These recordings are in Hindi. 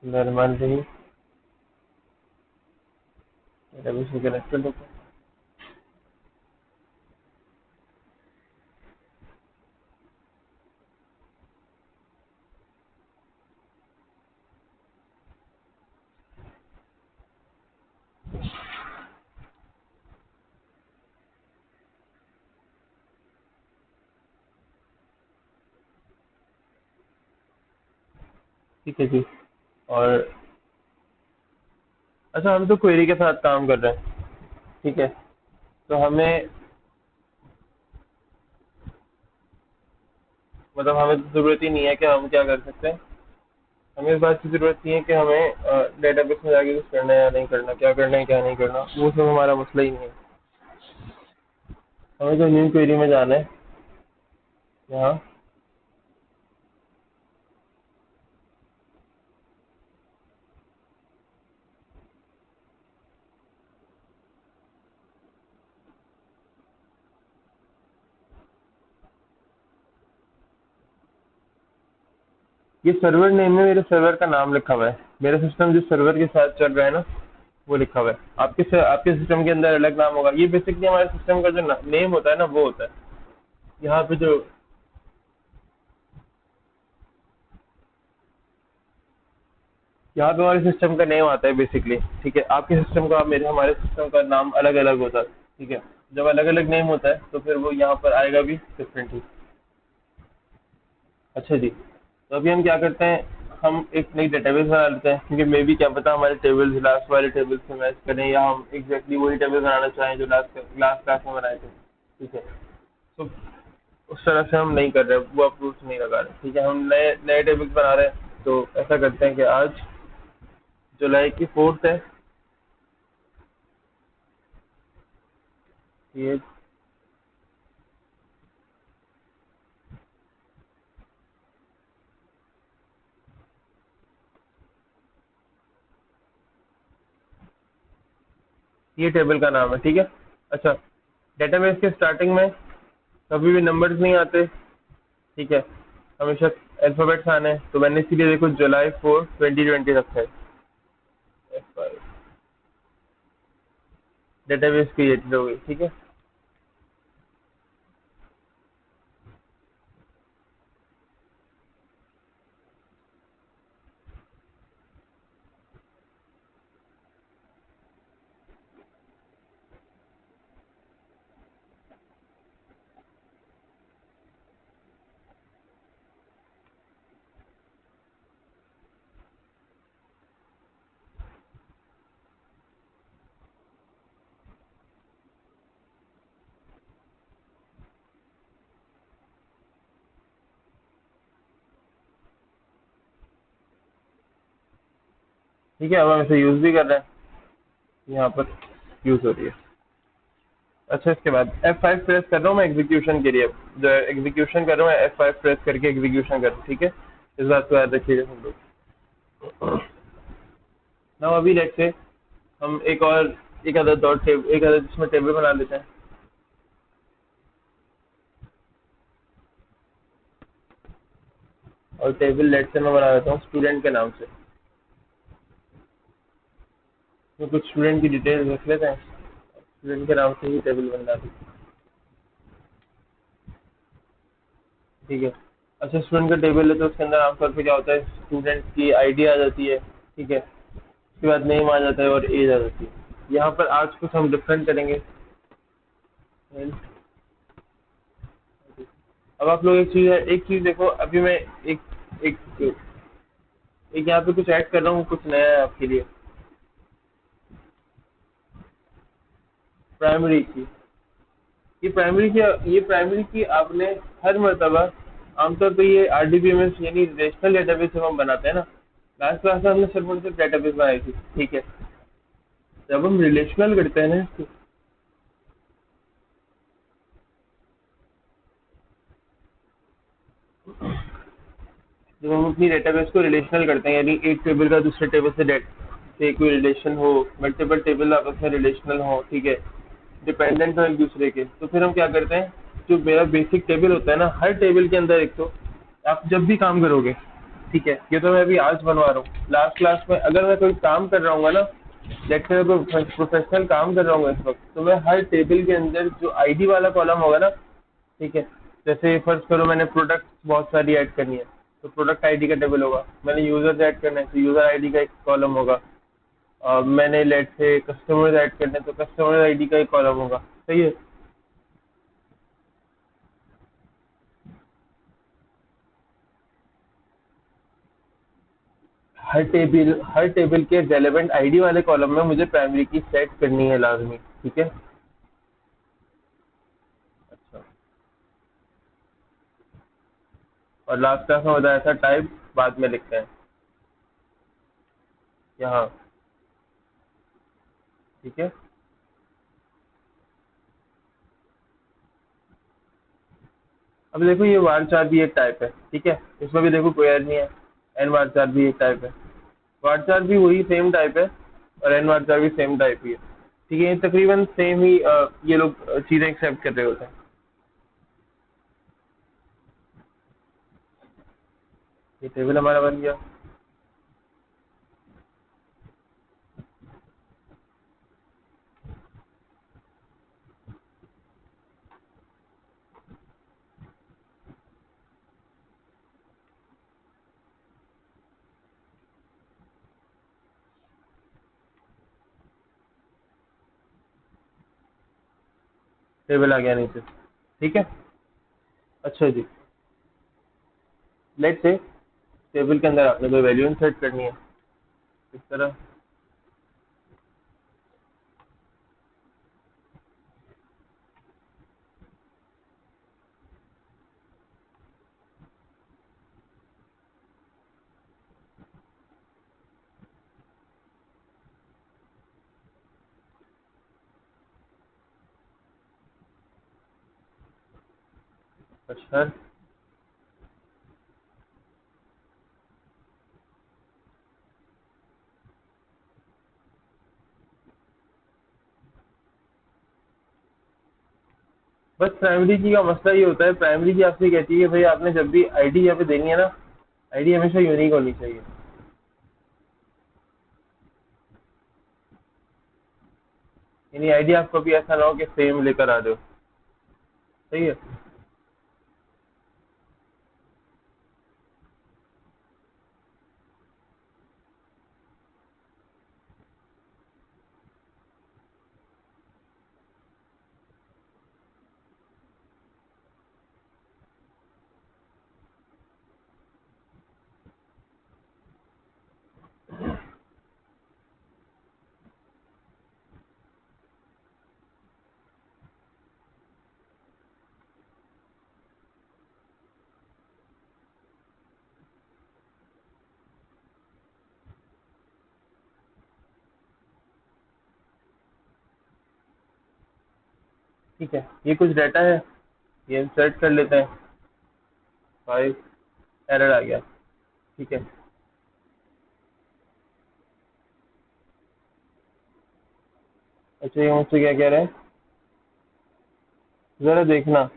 रहमान रहीम डेटाबेस से कनेक्टेड होता है। ठीक है जी। और अच्छा, हम तो क्वेरी के साथ काम कर रहे हैं। ठीक है, तो हमें मतलब हमें तो ज़रूरत ही नहीं है कि हम क्या कर सकते हैं। हमें इस बात की ज़रूरत नहीं है कि हमें डेटाबेस में जाके कुछ करना है या नहीं करना, क्या करना है क्या नहीं करना, वो सब हमारा मसला ही नहीं है। हमें तो न्यू क्वेरी में जाना है यहाँ। ये सर्वर नेम में मेरे सर्वर का नाम लिखा हुआ है। मेरा सिस्टम जिस सर्वर के साथ चल रहा है ना, वो लिखा हुआ है। आपके सिस्टम के अंदर अलग नाम होगा। ये बेसिकली हमारे सिस्टम का जो नेम होता है ना, वो होता है यहाँ पे जो। यहाँ पे हमारे सिस्टम का नेम आता है बेसिकली। ठीक है, आपके सिस्टम का मेरे हमारे सिस्टम का नाम अलग अलग होता है। ठीक है, जब अलग अलग नेम होता है तो फिर वो यहाँ पर आएगा भी डिफरेंटली। अच्छा जी, तो अभी हम क्या करते हैं, हम एक नई डेटाबेस बना लेते हैं, क्योंकि मे भी क्या पता हमारे टेबल्स लास्ट वाले टेबल से मैच करें, या हम एग्जैक्टली वही टेबल बनाना चाहें जो लास्ट क्लास में बनाए थे। ठीक है, तो उस तरह से हम नहीं कर रहे, वो अप्रोच नहीं लगा रहे। ठीक है, हम नए नए टेबल्स बना रहे हैं। तो ऐसा करते हैं कि आज जुलाई की 4th है। ये ये टेबल का नाम है। ठीक है, अच्छा, डेटाबेस के स्टार्टिंग में कभी भी नंबर्स नहीं आते। ठीक है, हमेशा अल्फाबेट्स आने हैं। तो मैंने इसीलिए देखो July 4, 2020 रखा है। डेटाबेस क्रिएटेड हो गई। ठीक है, ठीक है, अब हम इसे यूज भी कर रहे हैं। यहाँ पर यूज हो रही है। अच्छा, इसके बाद F5 प्रेस कर रहा हूँ मैं एग्जीक्यूशन के लिए। जो एग्जीक्यूशन कर रहा हूँ F5 प्रेस करके एग्जीक्यूशन कर रहा हूँ। ठीक है, इस बात को याद रखिएगा सब लोग। ना अभी लेट से हम एक अदर एक अदर जिसमें टेबल बना लेते हैं। और टेबल लेट से मैं बना लेता हूँ स्टूडेंट के नाम से। तो कुछ स्टूडेंट की डिटेल रख लेते हैं, स्टूडेंट के नाम से ही टेबल बन जाती है। ठीक है, अच्छा, स्टूडेंट का टेबल है तो उसके अंदर आमतौर पे क्या होता है, स्टूडेंट की आईडी आ जाती है। ठीक है, उसके बाद नेम आ जाता है और एज आ जाती है। यहाँ पर आज कुछ हम डिफरेंट करेंगे। अब आप लोग एक चीज देखो, अभी मैं एक एक एक यहाँ पे कुछ ऐड कर रहा हूँ, कुछ नया है आपके लिए। प्राइमरी की ये प्राइमरी की आपने हर मर्तबा, आमतौर पे ये RDBMS यानी रिलेशनल डेटाबेस जब हम बनाते हैं ना, लास्ट क्लास में हमने सिर्फ और सिर्फ डेटाबेस बनाई थी। ठीक है, जब हम रिलेशनल करते हैं ना, जब हम अपनी डेटाबेस को रिलेशनल करते हैं, यानी एक टेबल का दूसरे टेबल से कोई रिलेशन हो, मल्टीपल टेबल आपस में रिलेशनल हो। ठीक है, डिपेंडेंट हो एक दूसरे के, तो फिर हम क्या करते हैं, जो मेरा बेसिक टेबल होता है ना, हर टेबल के अंदर एक तो आप जब भी काम करोगे, ठीक है, ये तो मैं अभी आज बनवा रहा हूँ। लास्ट क्लास में अगर मैं कोई काम कर रहा हूँ ना, जैसे मैं कोई प्रोफेशनल काम कर रहा हूँ इस वक्त, तो मैं हर टेबल के अंदर जो आईडी वाला कॉलम होगा ना, ठीक है, जैसे फर्ज करो मैंने प्रोडक्ट बहुत सारी ऐड करनी है, तो प्रोडक्ट आईडी का टेबल होगा। मैंने यूजर्स ऐड करना है तो यूजर आईडी का एक कॉलम होगा। मैंने लेट से कस्टमर्स ऐड करने हैं तो कस्टमर आईडी का एक कॉलम होगा। सही है। हर टेबल के रेलेवेंट आईडी वाले कॉलम में मुझे प्राइमरी की सेट करनी है लाजमी। ठीक है। अच्छा। और लास्ट क्लास में बताया था टाइप बाद में लिखते हैं यहाँ। ठीक है। अब देखो ये वार चार भी एक टाइप है। ठीक है, इसमें भी देखो कोई ऐड नहीं है। एन वार चार भी एक टाइप है। वार चार भी वही सेम टाइप है, और एन वार चार भी सेम टाइप ही है। ठीक है, ये तकरीबन सेम ही ये लोग चीजें एक्सेप्ट कर रहे होते हैं। ये टेबल हमारा बन गया। टेबल आ गया नीचे। ठीक है। अच्छा जी, लेट से टेबल के अंदर आपने कोई वैल्यू इंसर्ट करनी है इस तरह। अच्छा, बस प्राइमरी की का मसला ये होता है, प्राइमरी की आपसे कहती है कि भाई आपने जब भी आईडी यहाँ पे देनी है ना, आईडी हमेशा यूनिक होनी चाहिए। यानी आईडी आपको भी ऐसा ना हो कि सेम लेकर आ जाओ। सही है। ठीक है, ये कुछ डाटा है, ये इंसर्ट कर लेते हैं। 5 एरर आ गया। ठीक है। अच्छा, ये मुझसे क्या कह रहे हैं, जरा देखना।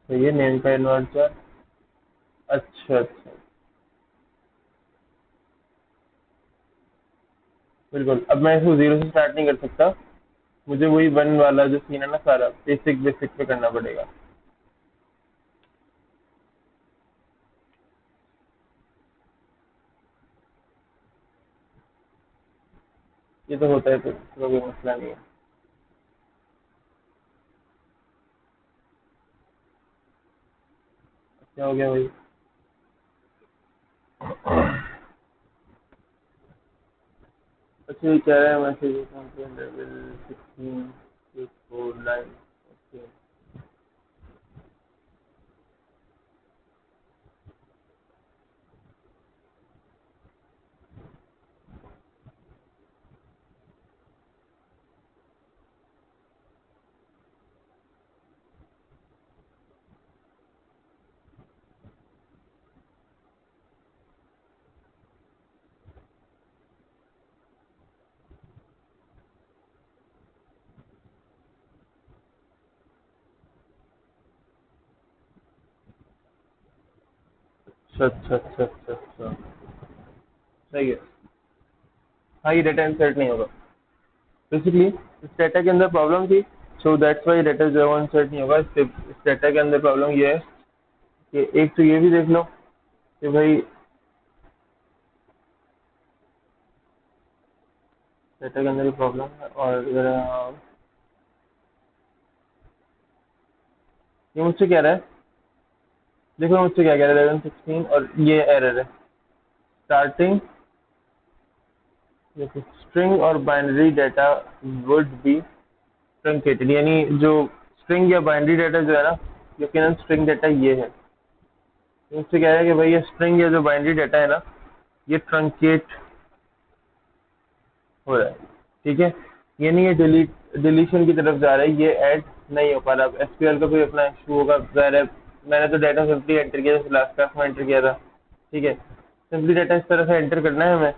तो ये नेम का इन्वर्टर। अच्छा अच्छा, बिल्कुल। अब मैं इसको जीरो से स्टार्ट नहीं कर सकता, मुझे वही वन वाला जो सीन है ना, सारा बेसिक बेसिक पे करना पड़ेगा। ये तो होता है, तो इसका कोई मसला नहीं है। क्या हो गया भाई? अच्छा, ये कह रहा है मैसेज लेवल 16 849। ओके। अच्छा अच्छा अच्छा अच्छा अच्छा, सही है। हाँ, ये डेटा इंसर्ट नहीं होगा बेसिकली, इस डेटा के अंदर प्रॉब्लम थी। सो दैट्स वाई डेटा जो है वो इंसर्ट नहीं होगा। इस डेटा के अंदर प्रॉब्लम ये है कि एक तो ये भी देख लो कि भाई डेटा के अंदर प्रॉब्लम है। और ये मुझसे कह रहा है, देखो मुझसे क्या कह रहा है, 1116, और ये एरर है स्टार्टिंग स्ट्रिंग और binary data would be truncated, यानी जो स्ट्रिंग या बाइनरी डाटा जो है ना, यकीनन स्ट्रिंग डाटा ये है। तो मुझसे कह रहा है कि भाई ये स्ट्रिंग या जो बाइनरी डाटा है ना, ये ट्रंकेट हो रहा है। ठीक है, यानी ये डिलीशन की तरफ जा रहा है, ये ऐड नहीं हो पा रहा। अब एसक्यूएल का कोई अपना इशू होगा, ज़ाहिर है। मैंने तो डाटा सिंपली एंटर किया, जैसे लास्ट क्लास में एंटर किया था। ठीक है, सिंपली डाटा इस तरह से एंटर करना है हमें,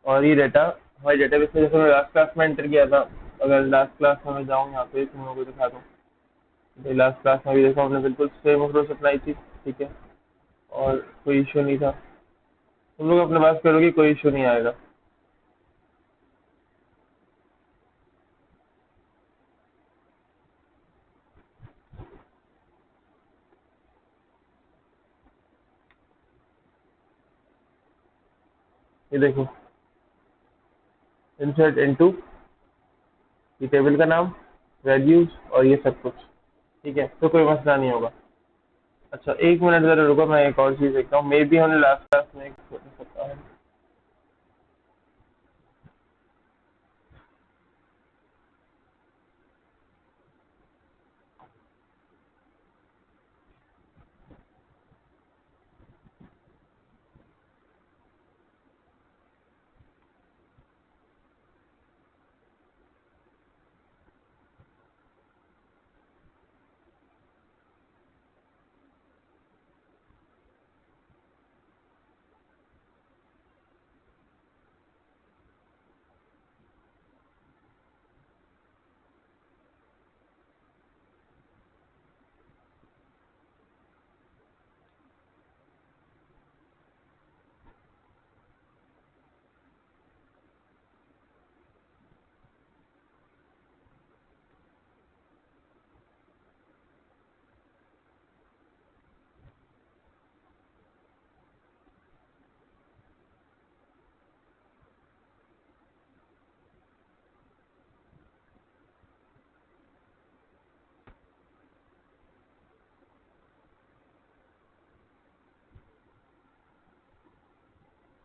और ये डाटा हमारे डेटाबेस में, जैसे मैं लास्ट क्लास में एंटर किया था। अगर लास्ट क्लास में मैं जाऊँ यहाँ पे, तुम लोगों को दिखा दूँ, लास्ट क्लास में भी देखा हमने, बिल्कुल सेम अप्रोच अपनाई थी। ठीक है, और कोई इशू नहीं था। तुम लोग अपने पास करोगे, कोई इशू नहीं आएगा। ये देखो, इंसर्ट इनटू, ये टेबल का नाम, वैल्यूज, और ये सब कुछ। ठीक है, तो कोई मसला नहीं होगा। अच्छा, एक मिनट जरा रुको, मैं एक और चीज़ देखता हूँ। मे बी हमने लास्ट क्लास में एक सकता है।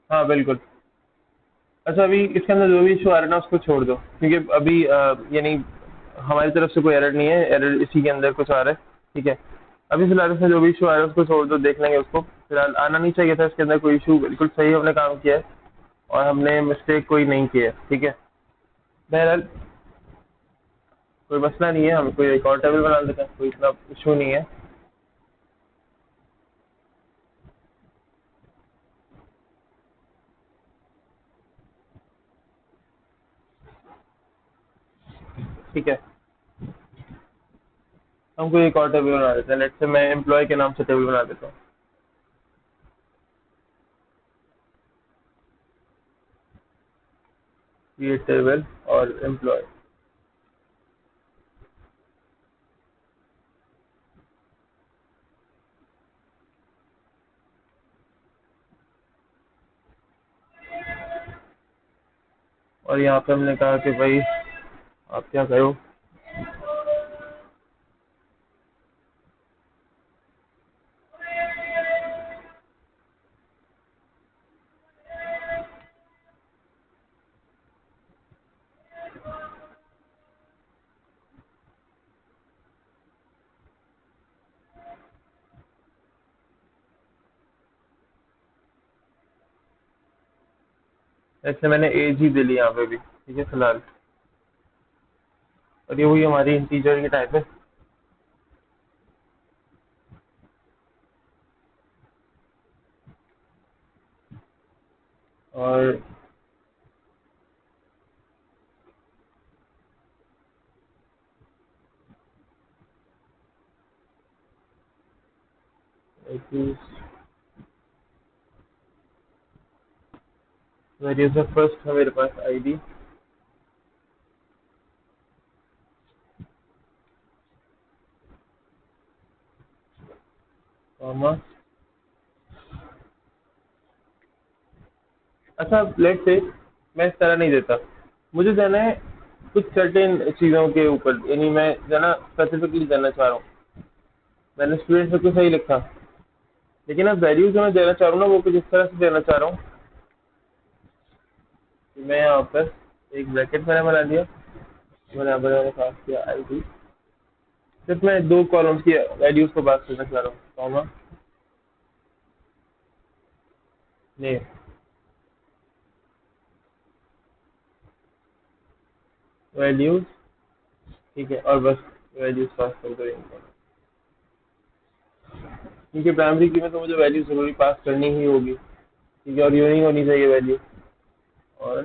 हाँ बिल्कुल। अच्छा, अभी इसके अंदर जो भी इशू आ रहा है ना, उसको छोड़ दो, क्योंकि अभी यानी हमारी तरफ से कोई एरर नहीं है, एरर इसी के अंदर कुछ आ रहा है। ठीक है, अभी फिलहाल इसमें जो भी इशू आ रहा है उसको छोड़ दो, देख लेंगे उसको। फिलहाल आना नहीं चाहिए था इसके अंदर कोई इशू, बिल्कुल सही हमने काम किया है, और हमने मिस्टेक कोई नहीं किया है। ठीक है, बहरहाल कोई मसला नहीं है, हम कोई एक और टेबल बना लेते हैं, कोई इतना इशू नहीं है। ठीक है, हम कोई एक और टेबल बना देते हैं। लेट्स से मैं एम्प्लॉय के नाम से टेबल बना देता हूँ। ये टेबल और एम्प्लॉय, और यहाँ पे हमने कहा कि भाई आप क्या करो। ऐसे मैंने एज ही दे ली यहाँ पे भी। ठीक है फिलहाल, और ये हुई हमारी इंटीजर की टाइप है। और वेरिएबल फर्स्ट है मेरे पास आईडी, कॉमा। अच्छा लेट्स से मैं इस तरह नहीं देता, मुझे देना है कुछ सर्टेन चीज़ों के ऊपर, यानी मैं जाना स्पेसिफिकली देना चाह रहा हूँ। मैंने स्टूडेंट सब कुछ सही लिखा, लेकिन अब वैल्यू जो मैं देना चाह रहा हूँ ना वो कुछ इस तरह से देना चाह रहा हूँ कि मैं यहाँ पर एक ब्रैकेट मैंने बना दिया, मैंने यहाँ पर मैंने पास किया आईडी, सिर्फ मैं दो कॉलम्स की वैल्यूज को पास करना चाह रहा हूँ, कॉमा नेम, वैल्यूज, ठीक है, और बस वैल्यूज पास कर दो इनको। क्योंकि प्राइमरी की में तो मुझे वैल्यू जरूरी पास करनी ही होगी, ठीक है, और यूनिक होनी चाहिए वैल्यू। और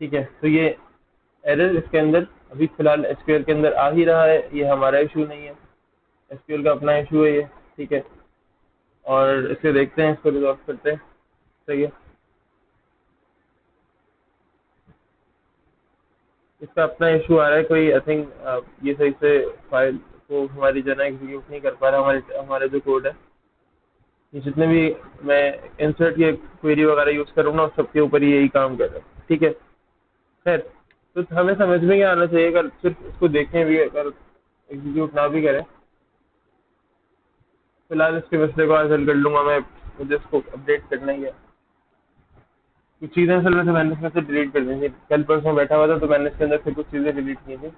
ठीक है, तो ये एरर इसके अंदर अभी फिलहाल एसक्यूएल के अंदर आ ही रहा है, ये हमारा इशू नहीं है, एसक्यूएल का अपना इशू है ये, ठीक है। और इसे देखते हैं, इसको रिजॉल्व करते हैं, सही है। इसका अपना इशू आ रहा है कोई, आई थिंक ये सही से फाइल को हमारी जो है एग्जीक्यूट नहीं कर पा रहा, हमारे हमारा जो कोड है, ये जितने भी मैं इंसर्ट की क्वेरी वगैरह यूज करूँ ना उस सबके ऊपर यही काम कर रहा है, ठीक है। खैर, तो हमें समझ में क्या आना चाहिए, अगर सिर्फ इसको देखें भी, अगर एग्जीक्यूट ना भी करें, फिलहाल इसके मसले को हल कर लूंगा मैं, मुझे इसको अपडेट करना ही है। कुछ चीज़ें असल में से मैंने इसमें से डिलीट कर दी थी, कल परसों बैठा हुआ था तो मैंने इसके अंदर से कुछ चीज़ें डिलीट की थी,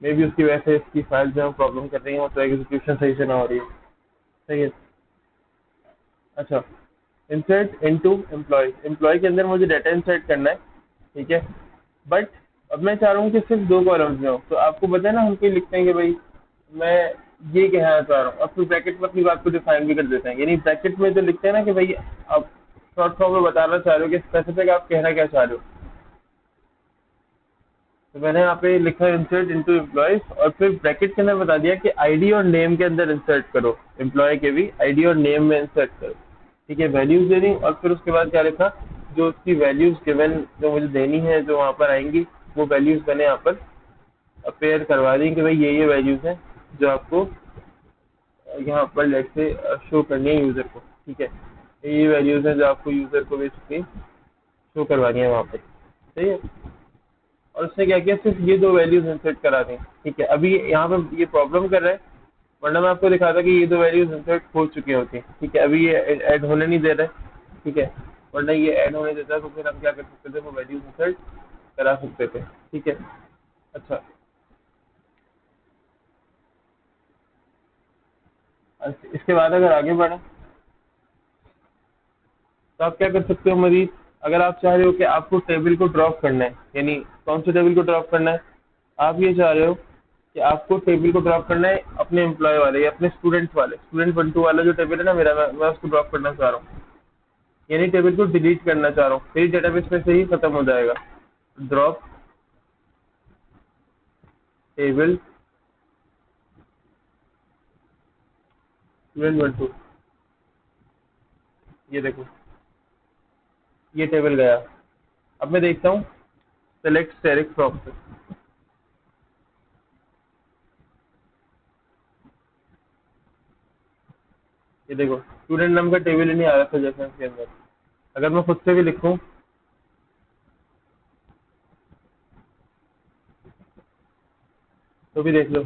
मे बी उसकी वजह से इसकी फाइल जो है प्रॉब्लम कर रही है, तो एग्जीक्यूशन सही से ना हो रही है, सही है। अच्छा, इंसर्ट इनटू एम्प्लॉय, एम्प्लॉय के अंदर मुझे डाटा इंसर्ट करना है, ठीक है, बट अब मैं चाह रहा हूँ कि सिर्फ दो कॉलम्स में हो, तो आपको पता है ना हम कहीं लिखते हैं कि भाई मैं ये कहना चाह रहा हूँ, अब फिर ब्रैकेट में अपनी बात को डिफाइन भी कर देते हैं, यानी ब्रैकेट में जो लिखते हैं ना कि भाई आप शॉर्ट फॉर्म में बताना चाह रहे हो कि स्पेसिफिक आप कहना क्या चाह रहे हो, तो मैंने यहाँ पे लिखा इंसर्ट इनटू एम्प्लॉयज, और फिर ब्रैकेट के अंदर बता दिया कि आईडी और नेम के अंदर इंसर्ट करो, एम्प्लॉय के भी आईडी और नेम में इंसर्ट करो, ठीक है, वैल्यूज दे दी। और फिर उसके बाद क्या लिखा, जो उसकी वैल्यूज गिवन जो मुझे देनी है जो वहाँ पर आएंगी, वो वैल्यूज मैंने यहाँ पर अपेयर करवा दी कि भाई ये वैल्यूज हैं जो आपको यहाँ पर लेट से शो करनी है यूजर को, ठीक है, ये वैल्यूज हैं जो आपको यूजर को बेसिकली शो करवानी है वहाँ पर, सही है। और उसने क्या किया, सिर्फ ये दो वैल्यूज इंसर्ट करा दी, ठीक है। अभी यहाँ पर ये प्रॉब्लम कर रहा है, वरना मैं आपको दिखाता कि ये दो वैल्यूज इंसर्ट हो चुकी होती, ठीक है, अभी ये ऐड होने नहीं दे रहा है, ठीक है, वरना ये ऐड होने देता तो फिर हम क्या कर सकते थे, वो वैल्यूज इंसर्ट करा सकते थे, ठीक है। अच्छा, इसके बाद अगर आगे बढ़े तो आप क्या कर सकते हो मजीद, अगर आप चाह रहे हो कि आपको टेबल को ड्रॉप करना है, यानी कौन से टेबल को ड्रॉप करना है, आप ये चाह रहे हो कि आपको टेबल को ड्रॉप करना है अपने एम्प्लॉय वाले या अपने स्टूडेंट वाले, स्टूडेंट 1 2 वाला जो टेबल है ना मेरा, मैं उसको ड्रॉप करना चाह रहा हूँ, यानी टेबल को डिलीट करना चाह रहा हूँ, मेरी डेटाबेस में से ही खत्म हो जाएगा। ड्रॉप टेबल स्टूडेंट 1 2, ये देखो ये टेबल गया। अब मैं देखता हूँ सेलेक्ट स्टेरिक फ्रॉम से, ये देखो स्टूडेंट नाम का टेबल ही नहीं आ रहा सजेशन के अंदर, अगर मैं खुद से भी लिखूं तो भी देख लो,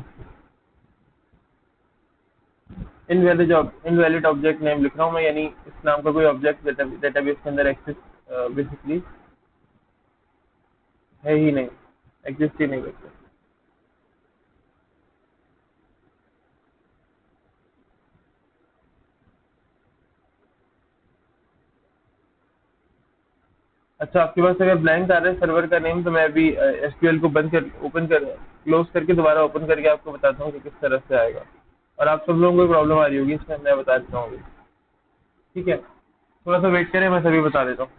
इनवैलिड ऑब्जेक्ट नेम लिख रहा हूँ मैं, यानी इस नाम का कोई ऑब्जेक्ट डेटाबेस के अंदर एक्सेस बेसिकली है ही नहीं, एग्जिस्ट ही नहीं करता। अच्छा, आपके पास अगर ब्लैंक आ रहा है सर्वर का नेम, तो मैं अभी एसक्यूएल को बंद कर ओपन कर क्लोज करके दोबारा ओपन करके आपको बताता हूँ कि किस तरह से आएगा, और आप सब लोगों को प्रॉब्लम आ रही होगी इसमें, मैं बता देता हूँ अभी, ठीक है, थोड़ा सा वेट करें, मैं सभी बता देता हूँ।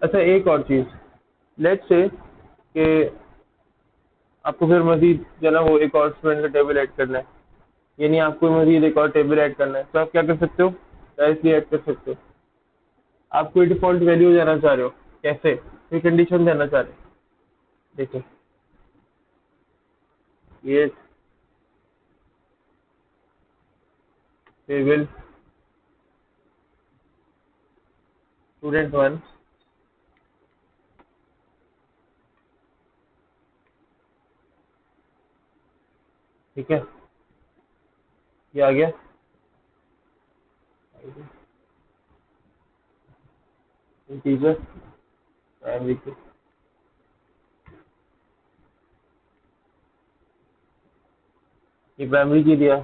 अच्छा, एक और चीज़, लेट्स से कि आपको फिर मजीद जो है ना वो एक और स्टूडेंट का टेबल ऐड करना है, यानी आपको मजीद एक और टेबल ऐड करना है, तो आप क्या कर सकते हो, डायरेक्टली ऐड कर सकते हो। आप कोई डिफॉल्ट वैल्यू देना चाह रहे हो, कैसे, कोई कंडीशन देना चाह रहे हो, देखो ये टेबल स्टूडेंट वन, ठीक है, ये आ गया इंटीजर प्राइमरी की। ये प्राइमरी की दिया,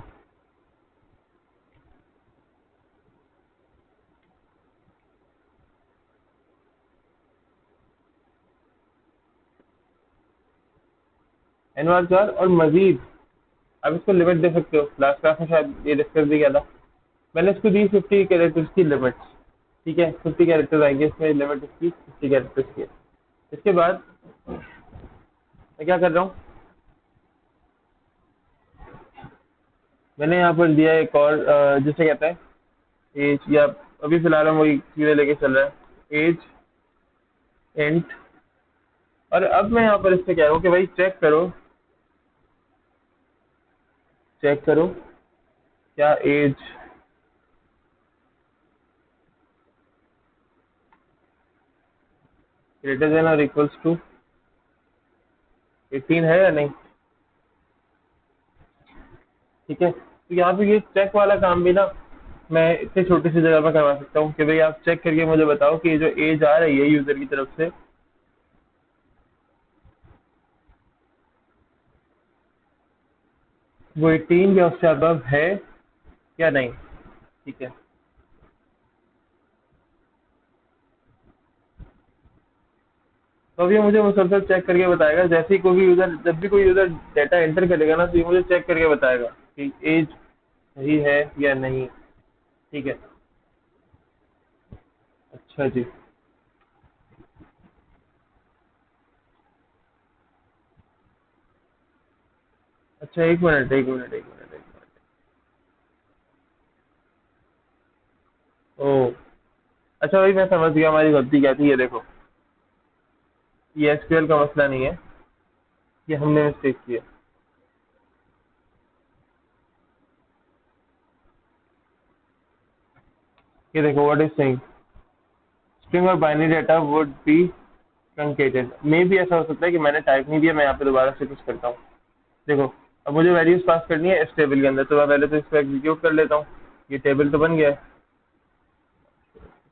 एन बार 4 और मजीद आप इसको लिमिट दे सकते हो, लास्ट क्लास में शायद ये डिस्कस भी किया था। मैंने इसको दी 50 कैरेक्टर्स की लिमिट, ठीक है, 50 कैरेक्टर्स आएंगे इसमें, लिमिट इसकी 50 कैरेक्टर्स की है। इसके बाद मैं क्या कर रहा हूँ, मैंने यहाँ पर दिया एक और जिसे कहता है एज, या अभी फिलहाल हम वही चीजें लेके चल रहे हैं, एज इंट। और अब मैं यहाँ पर इससे कह रहा हूँ कि भाई चेक करो क्या एज ग्रेटर देन और इक्वल्स टू 18 है या नहीं, ठीक है। तो यहाँ पे ये चेक वाला काम भी ना मैं इतनी छोटी सी जगह पर करवा सकता हूँ कि भाई आप चेक करके मुझे बताओ कि ये जो एज आ रही है यूजर की तरफ से, वो 18 या उससे अबव है या नहीं, ठीक है। तो अब ये मुझे मुसलसल चेक करके बताएगा, जैसे ही कोई भी यूजर, जब भी कोई यूजर डाटा एंटर करेगा ना, तो ये मुझे चेक करके बताएगा कि एज सही है या नहीं, ठीक है। अच्छा जी, अच्छा एक मिनट एक मिनट एक मिनट एक मिनट, ओ अच्छा भाई मैं समझ गया हमारी गलती क्या थी, ये देखो, ये एसक्यूएल का मसला नहीं है, ये हमने मिस्टेक की है। ये देखो व्हाट इज सेइंग, स्ट्रिंग और binary data would be truncated, may भी ऐसा हो सकता है कि मैंने टाइप नहीं दिया, मैं यहाँ पे दोबारा से कुछ करता हूँ। देखो अब मुझे वैल्यूज पास करनी है इस टेबल के अंदर, तो मैं पहले तो इसको एग्जीक्यूट कर लेता हूँ, ये टेबल तो बन गया है,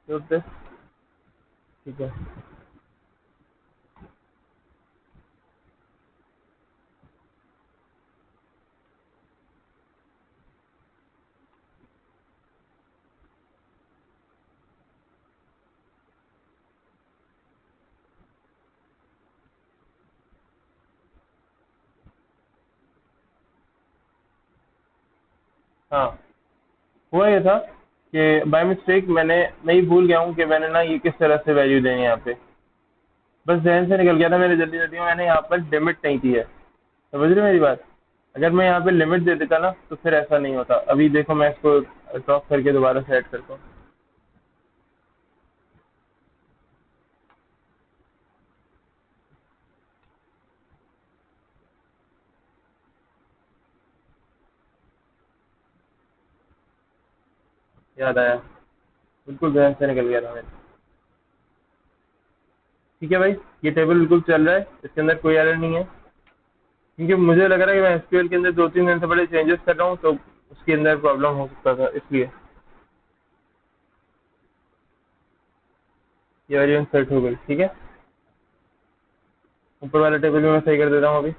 execute this, ठीक है। हाँ, हुआ ये था कि बाय मिस्टेक मैं ही भूल गया हूँ कि मैंने ना ये किस तरह से वैल्यू देनी है यहाँ पे, बस जहन से निकल गया था मेरे जल्दी जल्दी में, मैंने यहाँ पर लिमिट नहीं दी है, समझ रहे हो मेरी बात। अगर मैं यहाँ पे लिमिट दे देता ना तो फिर ऐसा नहीं होता। अभी देखो मैं इसको ड्रॉप करके दोबारा से ऐड करता हूँ, याद आया, बिल्कुल जहन से निकल गया था मेरे। ठीक है भाई, ये टेबल बिल्कुल चल रहा है, इसके अंदर कोई एरर नहीं है, क्योंकि मुझे लग रहा है कि मैं एसक्यूएल के अंदर 2-3 दिन से बड़े चेंजेस कर रहा हूँ, तो उसके अंदर प्रॉब्लम हो सकता था, इसलिए ये वेरिएंट सेट हो गई, ठीक है। ऊपर वाला टेबल भी मैं सही कर देता हूँ अभी।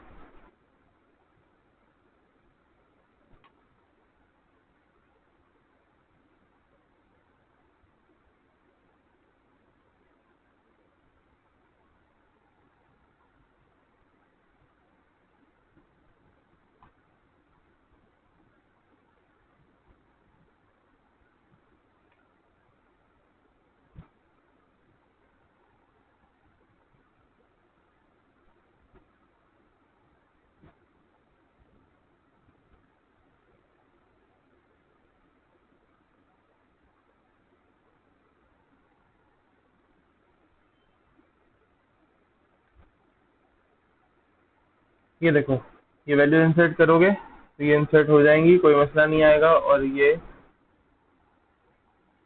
ये देखो, ये वैल्यू इंसर्ट करोगे तो ये इंसर्ट हो जाएंगी, कोई मसला नहीं आएगा, और ये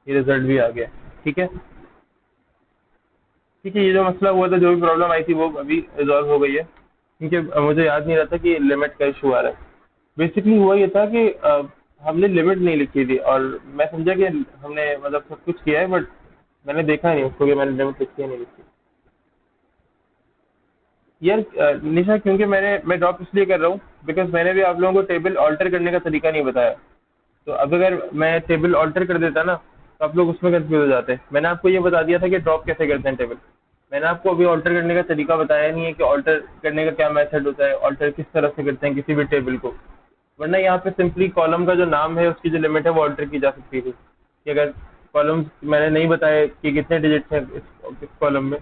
रिजल्ट भी आ गया। ठीक है, ठीक है, ये जो मसला हुआ था, जो भी प्रॉब्लम आई थी, वो अभी रिजॉल्व हो गई है। ठीक है, मुझे याद नहीं रहता कि लिमिट का इशू आ रहा है। बेसिकली हुआ ये था कि हमने लिमिट नहीं लिखी थी, और मैं समझा कि हमने मतलब सब कुछ किया है, बट मैंने देखा नहीं उसको कि मैंने लिमिट लिखी है नहीं लिखी। यार निशा, क्योंकि मैं ड्रॉप इसलिए कर रहा हूँ बिकॉज मैंने भी आप लोगों को टेबल ऑल्टर करने का तरीका नहीं बताया। तो अब अगर मैं टेबल ऑल्टर कर देता ना, तो आप लोग उसमें कंफ्यूज हो जाते। मैंने आपको ये बता दिया था कि ड्रॉप कैसे करते हैं टेबल। मैंने आपको अभी ऑल्टर करने का तरीका बताया नहीं है कि ऑल्टर करने का क्या मेथड होता है, ऑल्टर किस तरह से करते हैं किसी भी टेबल को। वरना यहाँ पे सिंपली कॉलम का जो नाम है उसकी जो लिमिट है वो ऑल्टर की जा सकती थी, कि अगर कॉलम मैंने नहीं बताया कि कितने डिजिट्स हैं इस कॉलम में।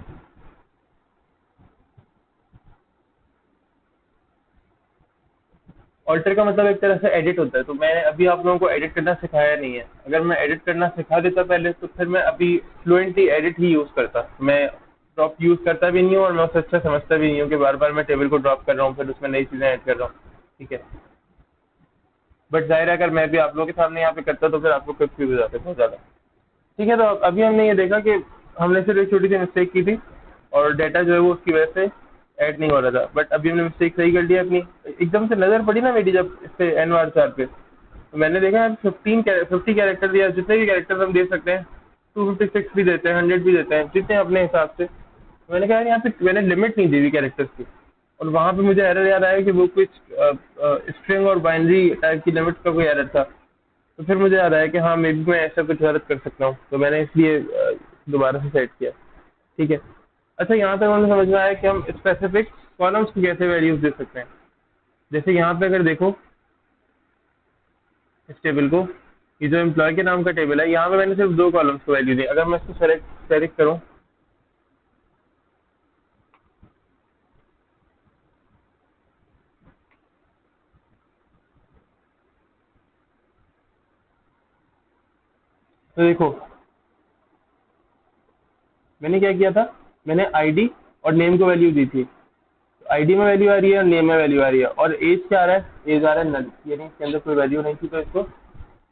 ऑल्टर का मतलब एक तरह से एडिट होता है, तो मैंने अभी आप लोगों को एडिट करना सिखाया नहीं है। अगर मैं एडिट करना सिखा देता पहले, तो फिर मैं अभी फ्लुएंटली एडिट ही यूज करता। मैं ड्रॉप यूज करता भी नहीं हूँ, और मैं उससे अच्छा समझता भी नहीं हूँ कि बार बार मैं टेबल को ड्रॉप कर रहा हूँ फिर उसमें नई चीजें ऐड कर रहा हूँ। ठीक है, बट जाहिर है अगर मैं भी आप लोगों के सामने यहाँ पे करता तो फिर आपको कंफ्यूज हो जाते बहुत ज्यादा। ठीक है, तो अभी हमने ये देखा कि हमने सिर्फ एक छोटी सी मिस्टेक की थी, और डाटा जो है वो उसकी वजह से ऐड नहीं हो रहा था, बट अभी हमने मिस्टेक सही कर ली अपनी। एकदम से नजर पड़ी ना मेरी जब इस पे एन वार चार पे, तो मैंने देखा यार 50 कैरेक्टर दिया, जितने भी कैरेक्टर हम दे सकते हैं। 256 भी देते हैं, 100 भी देते हैं, जितने अपने हिसाब से। तो मैंने कहा यार यहाँ पे मैंने लिमिट नहीं दी हुई कैरेक्टर्स की, और वहाँ पे मुझे एरर याद आया कि वो कुछ स्ट्रिंग और बाइनरी टाइप की लिमिट का कोई एरर था। तो फिर मुझे याद आया कि हाँ, मे बी मैं ऐसा कुछ गलत कर सकता हूँ, तो मैंने इसलिए दोबारा से सेट किया। ठीक है, अच्छा, यहाँ तक हमें समझ में आया कि हम स्पेसिफिक कॉलम्स को कैसे वैल्यूज दे सकते हैं। जैसे यहाँ पे अगर देखो इस टेबल को, ये जो एम्प्लॉय के नाम का टेबल है, यहाँ पे मैंने सिर्फ दो कॉलम्स को वैल्यू दी। अगर मैं इसको सेलेक्ट सेलेक्ट करूँ, तो देखो मैंने क्या किया था, मैंने आईडी और नेम को वैल्यू दी थी। आईडी में वैल्यू आ रही है और नेम में वैल्यू आ रही है, और एज क्या आ रहा है, एज आ रहा है नल, यानी इसके अंदर कोई वैल्यू नहीं थी, तो इसको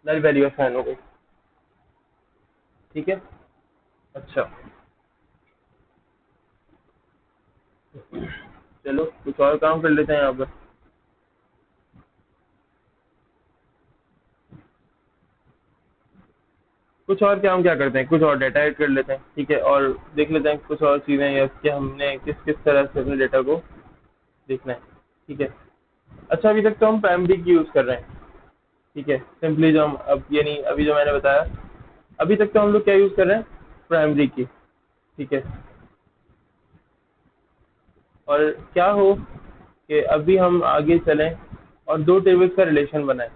नल वैल्यू असाइन हो गई। ठीक है, अच्छा, चलो कुछ और काम कर लेते हैं यहाँ पर। कुछ और क्या, हम क्या करते हैं, कुछ और डाटा ऐड कर लेते हैं। ठीक है, और देख लेते हैं कुछ और चीज़ें, या कि हमने किस किस तरह से अपने डेटा को देखना है। ठीक है, अच्छा, अभी तक तो हम प्राइमरी की यूज़ कर रहे हैं। ठीक है, सिंपली जो हम अब, यानी अभी जो मैंने बताया, अभी तक तो हम लोग क्या यूज़ कर रहे हैं, प्राइमरी की। ठीक है, और क्या हो कि अभी हम आगे चलें और दो टेबल्स का रिलेशन बनाएं,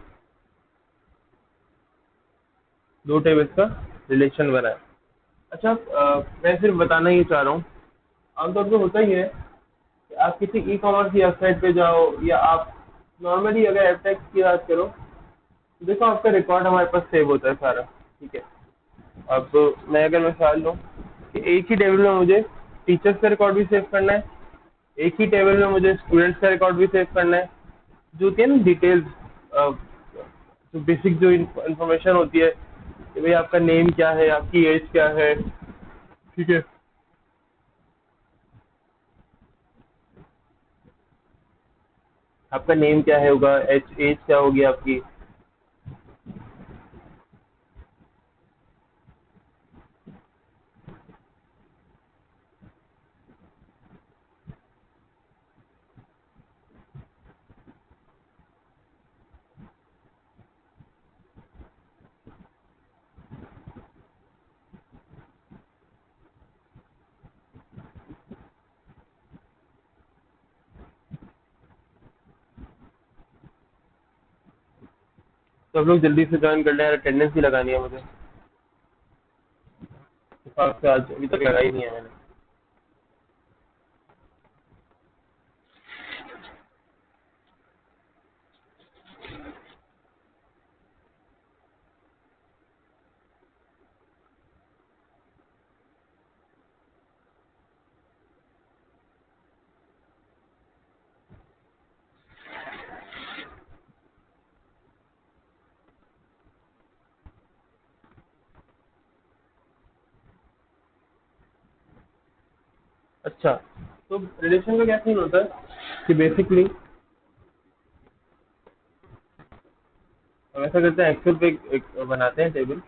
दो टेबल्स का रिलेशन बनाएं। अच्छा, मैं सिर्फ बताना ही चाह रहा हूँ, आमतौर पर होता ही है कि आप किसी ई कॉमर्स की वेबसाइट पे जाओ, या आप नॉर्मली अगर एपटेक्स की बात करो, तो देखो आपका रिकॉर्ड हमारे पास सेव होता है सारा। ठीक है, अब मैं अगर मिसाल लूँ कि एक ही टेबल में मुझे टीचर्स का रिकॉर्ड भी सेव करना है, एक ही टेबल में मुझे स्टूडेंट्स का रिकॉर्ड भी सेव करना है, जो होती है ना डिटेल्स, जो बेसिक जो इंफॉर्मेशन होती है कि भाई आपका नेम क्या है, आपकी एज क्या है। ठीक है, आपका नेम क्या है होगा, एज एज क्या होगी आपकी। तो आप लोग जल्दी से ज्वाइन कर लें यार, अटेंडेंस भी लगानी है मुझे। हिसाब से आज अभी तक लगाई नहीं है मैंने। अच्छा, तो रिलेशन का क्या सीन होता है कि बेसिकली हम ऐसा करते हैं, एक्सेल पे एक बनाते हैं टेबल।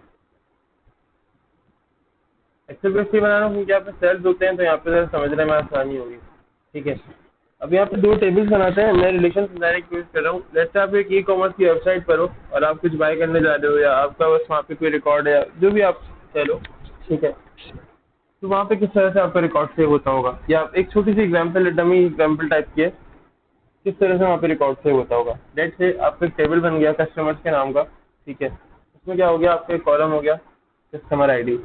एक्सेल पे इसलिए बनाना क्योंकि यहाँ पे सेल्स होते हैं तो यहाँ पे जरा समझने में आसानी होगी। ठीक है, अब यहाँ पे दो टेबल्स बनाते हैं। मैं रिलेशन समझाने की कोशिश कर रहा हूँ। लेट्स से आप एक ई कॉमर्स की वेबसाइट पर हो और आप कुछ बाय करने जा रहे हो, या आपका बस वहाँ पे कोई रिकॉर्ड है, या जो भी आप चलो, ठीक है, तो वहाँ पे किस तरह से आपका रिकॉर्ड सेव होता होगा, या एक छोटी सी एग्जाम्पल, डमी एग्जाम्पल टाइप की है, किस तरह से वहाँ पे रिकॉर्ड सेव होता होगा। लेट्स से आपका एक टेबल बन गया कस्टमर्स के नाम का। ठीक है, उसमें क्या हो गया, आपका एक कॉलम हो गया कस्टमर आईडी।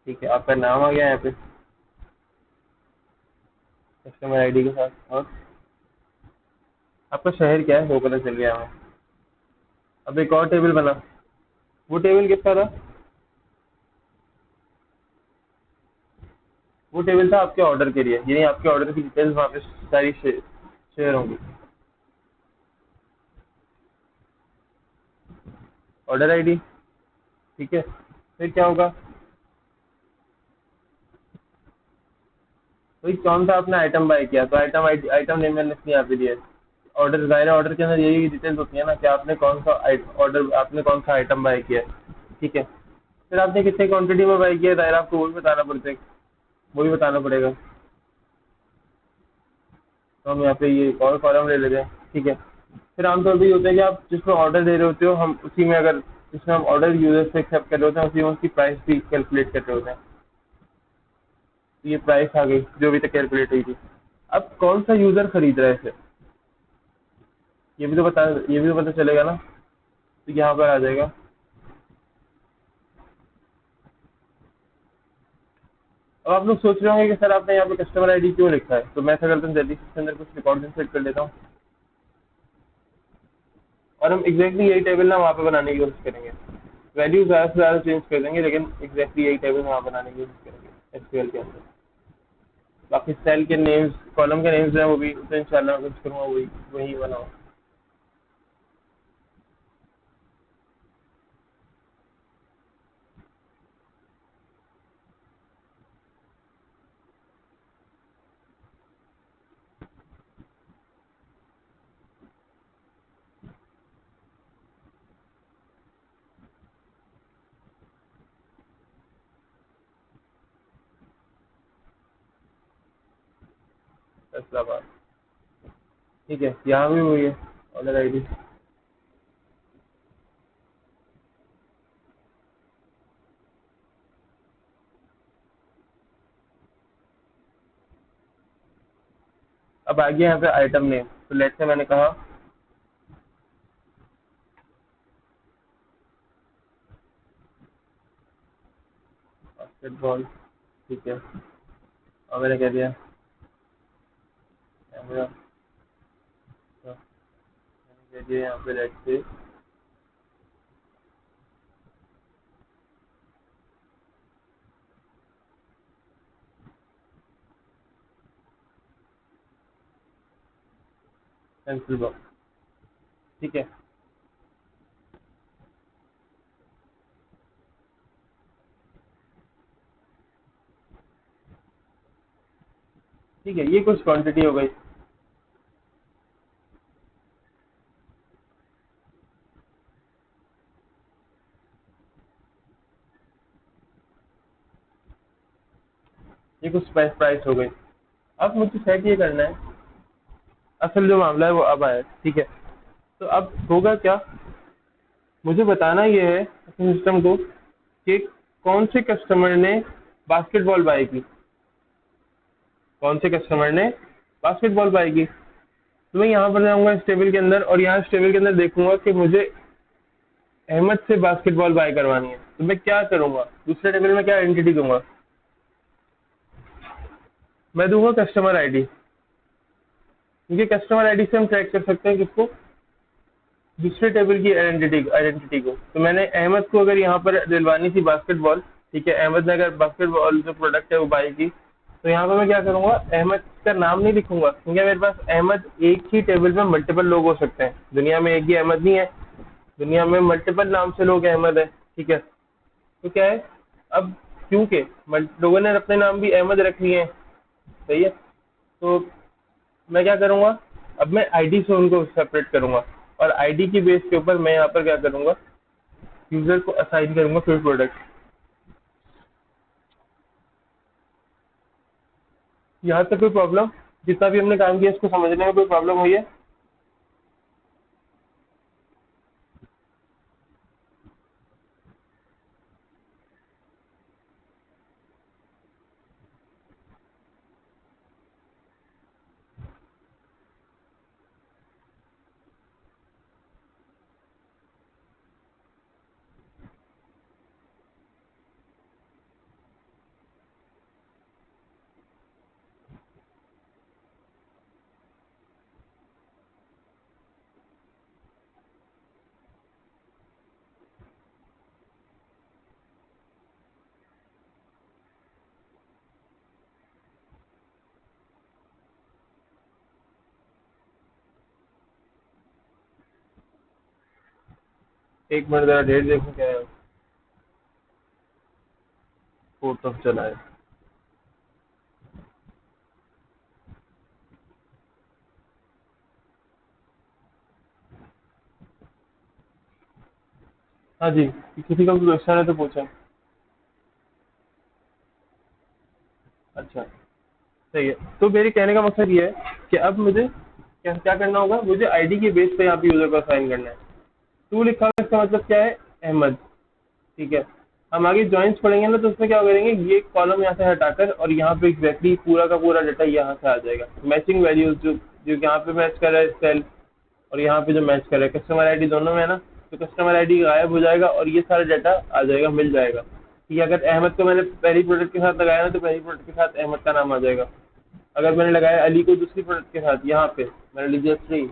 ठीक है, आपका नाम आ गया यहाँ पे कस्टमर आईडी के साथ, और आपका शहर क्या है वो पता चल गया हमें। अब एक और टेबल बना, वो टेबल किसका था, वो टेबल था आपके ऑर्डर के लिए, यानी आपके ऑर्डर की डिटेल्स वहाँ पे सारी शेयर होंगी। ऑर्डर आईडी, ठीक है, फिर क्या होगा, वही कौन सा आपने आइटम बाय किया, तो आइटम नेम मैंने इसलिए यहाँ पे दिया है। ऑर्डर जाहिर है, ऑर्डर के अंदर यही डिटेल्स होती है ना कि आपने कौन सा ऑर्डर, आपने कौन सा आइटम बाय किया है। ठीक है, फिर आपने कितने क्वांटिटी में बाय किया, जाहिर है आपको वो भी बताना पड़ता, वो भी बताना पड़ेगा। तो हम यहाँ पे ये एक और कॉलम ले लेते हैं। ठीक है, फिर आमतौर पर ये होता है कि आप जिसमें ऑर्डर दे रहे होते हो, हम उसी में, अगर जिसमें हम ऑर्डर यूजर से एक्सेप्ट कर रहे होते हैं, उसी में उसकी प्राइस भी कैलकुलेट कर रहे होते हैं। तो ये प्राइस आ गई जो अभी तक कैलकुलेट हुई थी। अब कौन सा यूजर खरीद रहा है इसे, ये भी तो पता चलेगा ना। तो यहाँ पर आ जाएगा। अब आप लोग सोच रहे होंगे कि सर आपने यहाँ पे कस्टमर आईडी क्यों लिखा है, तो मैं ऐसा करता हूँ, जल्दी से इसके अंदर कुछ रिकॉर्ड सेट कर लेता हूँ, और हम एग्जैक्टली यही टेबल ना वहाँ पे बनाने की कोशिश करेंगे। वैल्यू ज़्यादा से ज़्यादा चेंज कर देंगे, लेकिन एग्जैक्टली यही टेबल वहाँ बनाने की कोशिश करेंगे एसक्यूएल के अंदर। बाकी सेल के नेम्स, कॉलम के नेम्स हैं, वो भी तो इंशाल्लाह मैं कोशिश करूँगा वही वही बनाऊँ। फैसलाबाद, ठीक है, यहाँ भी वही है ऑर्डर आईडी। अब आ गया यहाँ पे आइटम नेम, तो लेट से मैंने कहा बास्केटबॉल। ठीक है, और मैंने कह दिया कैमरा, तो मैंने कह दिया यहाँ पे लेट से पेंसिल बॉक्स। ठीक है, ठीक है, ये कुछ क्वांटिटी हो गई। ये कुछ प्राइस हो गई। अब मुझे सेट ये करना है, असल जो मामला है वो अब आया। ठीक है, तो अब होगा क्या, मुझे बताना ये है अपने सिस्टम को कि कौन से कस्टमर ने बास्केटबॉल बाय की, कौन से कस्टमर ने बास्केटबॉल बाय की। तो मैं यहाँ पर जाऊँगा इस टेबल के अंदर, और यहाँ इस टेबल के अंदर देखूंगा कि मुझे अहमद से बास्केटबॉल बाय करवानी है। तो मैं क्या करूँगा, दूसरे टेबल में क्या आइडेंटिटी दूंगा, मैं दूंगा कस्टमर आईडी, क्योंकि कस्टमर आईडी से हम ट्रैक कर सकते हैं किसको, दूसरे टेबल की आइडेंटिटी को। तो मैंने अहमद को अगर यहाँ पर दिलवानी थी बास्केटबॉल, ठीक है, अहमद ने अगर बास्केटबॉल जो प्रोडक्ट है वो बाय की, तो यहाँ पे मैं क्या करूंगा, अहमद का नाम नहीं लिखूंगा, क्योंकि मेरे पास अहमद एक ही टेबल में मल्टीपल लोग हो सकते हैं। दुनिया में एक ही अहमद नहीं है, दुनिया में मल्टीपल नाम से लोग अहमद है। ठीक है, तो क्या है, अब क्योंकि लोगों ने अपने नाम भी अहमद रख लिए हैं, सही है, तो मैं क्या करूंगा, अब मैं आईडी से उनको सेपरेट करूंगा, और आईडी की बेस के ऊपर मैं यहाँ पर क्या करूंगा, यूजर को असाइन करूंगा फिर प्रोडक्ट। यहाँ तक कोई प्रॉब्लम, जितना भी हमने काम किया इसको समझने में कोई प्रॉब्लम हुई है? एक मिनट जरा डेट देखो क्या है, 4 चला है। हाँ जी, किसी का भी क्वेश्चन है तो पूछें। अच्छा, सही है। तो मेरे कहने का मकसद ये है कि अब मुझे क्या क्या करना होगा, मुझे आईडी के बेस पे यहाँ पे यूजर को असाइन करना है। टू लिखा हुआ है, इसका मतलब क्या है, अहमद। ठीक है, हम आगे जॉइंट्स पढ़ेंगे ना, तो उसमें क्या करेंगे, ये कॉलम यहाँ से हटाकर और यहाँ पे एग्जैक्टली पूरा का पूरा डाटा यहाँ से आ जाएगा। मैचिंग वैल्यूज जो जो यहाँ पे मैच कर रहा है सेल, और यहाँ पे जो मैच कर रहा है कस्टमर आईडी, दोनों में है ना, तो कस्टमर आईडी गायब हो जाएगा और ये सारा डाटा आ जाएगा, मिल जाएगा। ठीक है, अगर अहमद को मैंने पहली प्रोडक्ट के साथ लगाया ना, तो पहली प्रोडक्ट के साथ अहमद का नाम आ जाएगा। अगर मैंने लगाया अली को दूसरी प्रोडक्ट के साथ, यहाँ पे मैंने लिखा 3,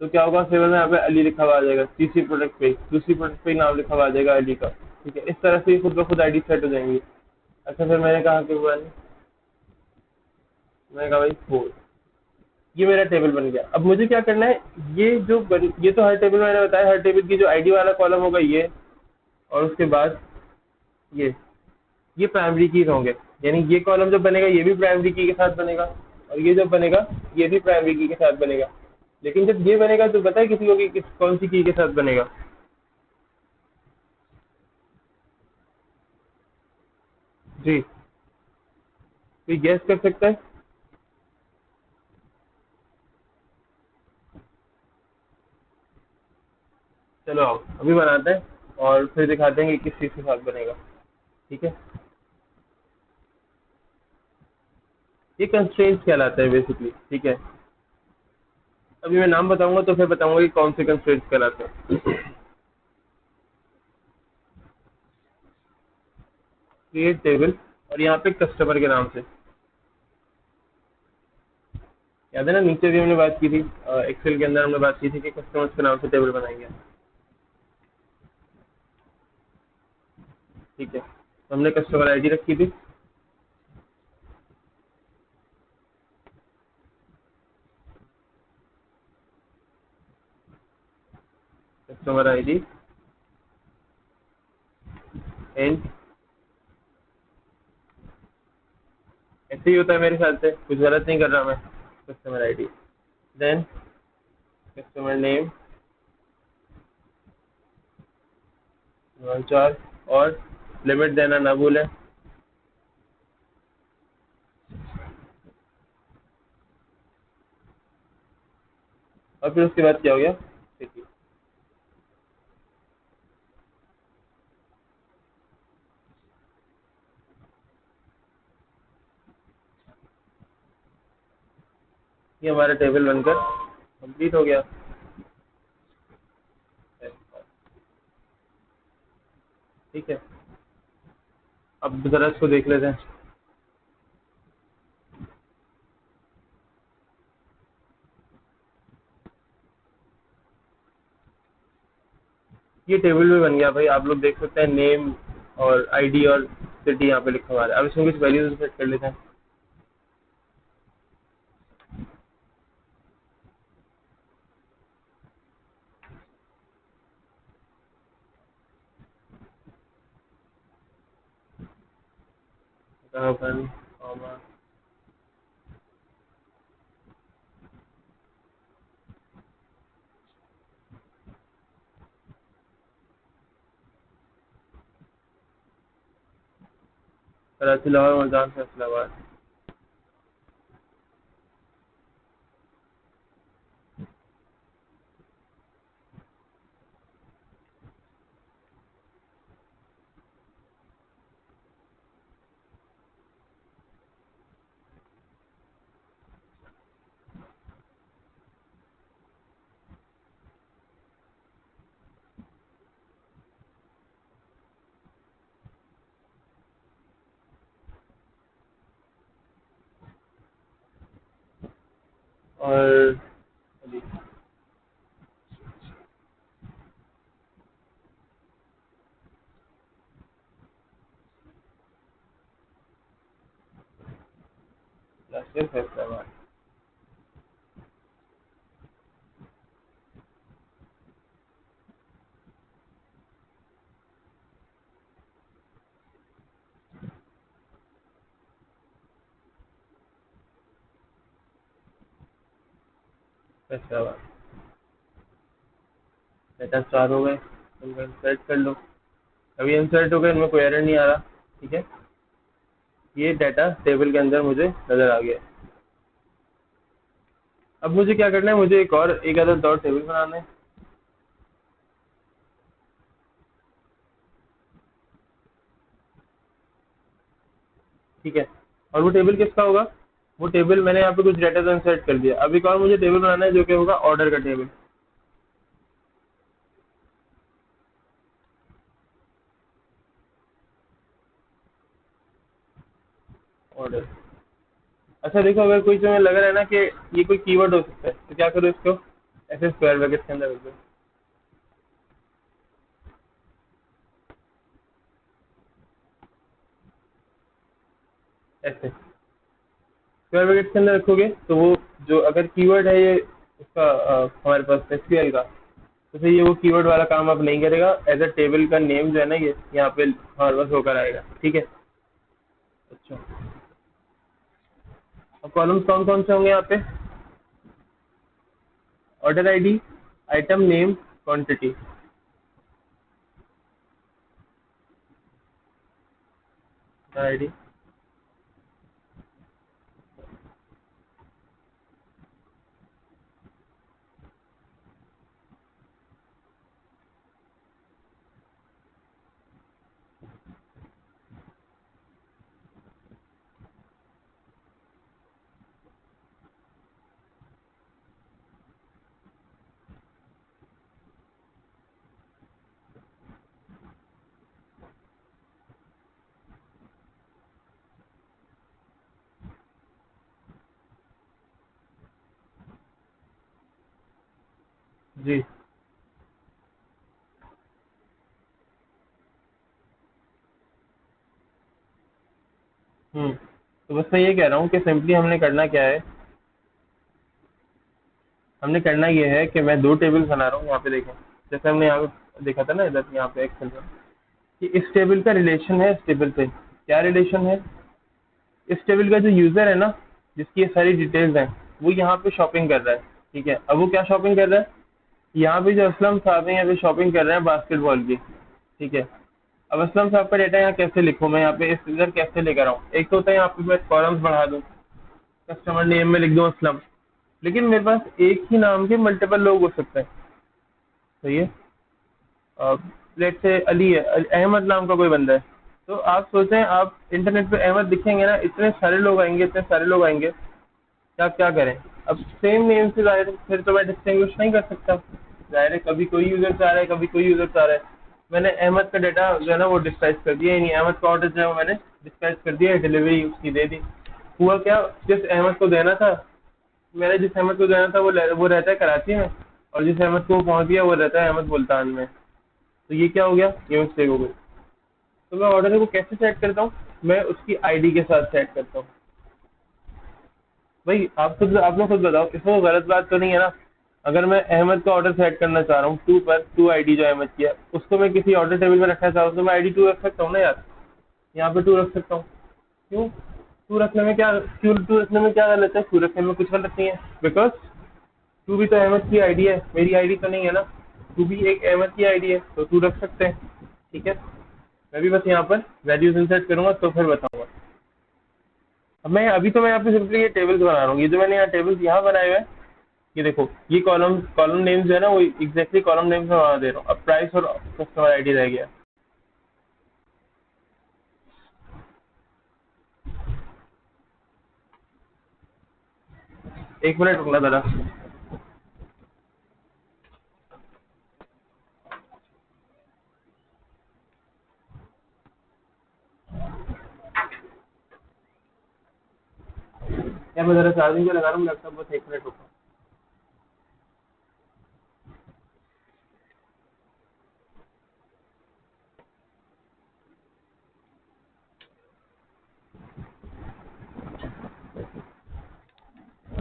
तो क्या होगा, सेवन में यहाँ पे अली लिखा हुआ आ जाएगा, तीसरी प्रोडक्ट पे दूसरी प्रोडक्ट पे नाम लिखा हुआ आ जाएगा अली का। ठीक है, इस तरह से खुद ब खुद आईडी सेट हो जाएंगी। अच्छा, फिर मैंने कहा कि मैंने कहा भाई 4, ये मेरा टेबल बन गया। अब मुझे क्या करना है, ये तो हर टेबल में मैंने बताया, हर टेबल की जो आईडी वाला कॉलम होगा ये, और उसके बाद ये ये प्राइमरी कीज होंगे, यानी ये कॉलम जब बनेगा ये भी प्राइमरी की के साथ बनेगा, और ये जब बनेगा ये भी प्राइमरी की के साथ बनेगा। लेकिन जब ये बनेगा तो पता है किसी को कि कौन सी की के साथ बनेगा? जी, कोई गैस कर सकता है? चलो आओ अभी बनाते हैं, और फिर दिखाते हैं कि किस चीज़ के साथ बनेगा। ठीक है, ये कंस्ट्रेंट्स कहलाता है बेसिकली। ठीक है, अभी मैं नाम बताऊंगा तो फिर बताऊंगा कि कौन से कंस्ट्रेंट्स कहलाते हैं। क्रिएट टेबल, और यहाँ पे कस्टमर के नाम से, याद है ना, नीचे भी हमने बात की थी, एक्सेल के अंदर हमने बात की थी कि कस्टमर्स के नाम से टेबल बनाएंगे। ठीक है, तो हमने कस्टमर आईडी रखी थी, कस्टमर आईडी एंड ऐसे ही होता है मेरे ख्याल से, कुछ गलत नहीं कर रहा मैं। Customer ID, then customer name 4, और लिमिट देना ना भूलें। और फिर उसके बाद क्या हो गया, देखिए ये हमारा टेबल बनकर कंप्लीट हो गया। ठीक है, अब जरा इसको देख लेते हैं। ये टेबल भी बन गया भाई, आप लोग देख सकते हैं, नेम और आईडी और सिटी यहाँ पे लिखा हुआ है। अब इसमें कुछ वैल्यूज सेट कर लेते हैं। कॉमा कराची, लाहौर, मुल्तान, फैसलाबाद। और फैसलाबाद। फैसलाबाद डेटा 4 हो गए, इनको इंसर्ट कर लो। अभी इंसर्ट हो गए, इनमें कोई एरर नहीं आ रहा। ठीक है, ये डाटा टेबल के अंदर मुझे नजर आ गया। अब मुझे क्या करना है, मुझे एक अदद और टेबल बनाना है। ठीक है, और वो टेबल किसका होगा? वो टेबल मैंने यहाँ पे कुछ डाटा तो इंसर्ट कर दिया। अब एक और मुझे टेबल बनाना है जो कि होगा ऑर्डर का टेबल। ऑर्डर। अच्छा देखो, अगर कोई तुम्हें लग रहा है ना कि ये कोई कीवर्ड हो सकता है, तो क्या करो, इसको ऐसे स्क्वायर ब्रैकेट के अंदर रख दो। ऐसे स्क्वायर ब्रैकेट के अंदर रखोगे तो वो जो अगर कीवर्ड है ये उसका हमारे पास एसक्यूएल का, तो फिर ये वो कीवर्ड वाला काम अब नहीं करेगा। एज अ टेबल का नेम जो है ना, ये यहाँ पे हमारे पास होकर आएगा। ठीक है। अच्छा, अब कॉलम्स कौन कौन से होंगे यहाँ पे? Order ID, item name, quantity. ID, जी। तो बस मैं ये कह रहा हूँ कि सिंपली हमने करना क्या है, हमने करना ये है कि मैं दो टेबल बना रहा हूँ। यहाँ पे देखें, जैसे हमने यहाँ पे देखा था ना, इधर यहाँ पे एक्सेल में, कि इस टेबल का रिलेशन है इस टेबल पे। क्या रिलेशन है? इस टेबल का जो यूजर है ना, जिसकी ये सारी डिटेल्स हैं, वो यहाँ पे शॉपिंग कर रहा है। ठीक है, अब वो क्या शॉपिंग कर रहा है? यहाँ पे जो असलम साहब हैं, यहाँ पे शॉपिंग कर रहे हैं बास्केटबॉल की। ठीक है, अब असलम साहब का डेटा यहाँ कैसे लिखूँ मैं? यहाँ पे इस इधर कैसे लेकर आऊँ? एक तो होता है यहाँ पे मैं कॉलम्स बढ़ा दूँ, कस्टमर नेम में लिख दूँ असलम, लेकिन मेरे पास एक ही नाम के मल्टीपल लोग हो सकते हैं। सही है। लेट से अली है, अहमद नाम का कोई बंदा है, तो आप सोचें, आप इंटरनेट पे अहमद दिखेंगे ना, इतने सारे लोग आएंगे, इतने सारे लोग आएंगे, क्या क्या करें? अब सेम नेम से जाहिर है, फिर तो मैं डिस्टिंग्विश नहीं कर सकता। जाहिर है कभी कोई यूजर चाह रहा है, कभी कोई यूजर चाह रहा है। मैंने अहमद का डाटा जो है ना वो डिस्पैच कर दिया, यानी अहमद का ऑर्डर जो है वो मैंने डिस्पैच कर दिया, डिलीवरी उसकी दे दी। हुआ क्या, जिस अहमद को देना था, मैंने जिस अहमद को देना था वो रहता है कराची में, और जिस अहमद को वो पहुंच गया वो रहता है अहमद मुल्तान में। तो ये क्या हो गया, ये मिस्टेक हो गई। तो मैं ऑर्डर को कैसे सेट करता हूँ, मैं उसकी आईडी के साथ सेट करता हूँ। भाई आप लोग खुद बताओ, इसमें तो गलत बात तो नहीं है ना। अगर मैं अहमद का ऑर्डर सेट करना चाह रहा हूँ टू पर, टू आईडी जो अहमद की है उसको मैं किसी ऑर्डर टेबल में रखना चाह रहा हूँ तो मैं आईडी टू रख सकता हूँ ना यार, यहाँ पे टू रख सकता हूँ। क्यों टू रखने में क्या गलत है, टू रखने में कुछ गलत नहीं है, बिकॉज टू भी तो अहमद की आईडी है, मेरी आईडी तो नहीं है ना। टू भी एक अहमद की आईडी है तो टू रख सकते हैं। ठीक है, मैं भी बस यहाँ पर वैल्यूज इंसर्ट करूंगा तो फिर बताऊंगा। अब मैं अभी तो मैं यहाँ पे सिंपली ये टेबल्स बना रहा हूँ, ये जो मैंने यहाँ टेबल्स यहाँ बनाए हुए हैं, ये देखो ये कॉलम कॉलम नेम्स जो है ना वो एग्जैक्टली कॉलम नेम्स में बना दे रहा हूँ। अब प्राइस और कस्टमर आईडी रह गया। एक मिनट रुकना जरा। यार मैं जरा चार्जिंग पे लगा रहा हूँ लैपटॉप, बस एक मिनट रुको।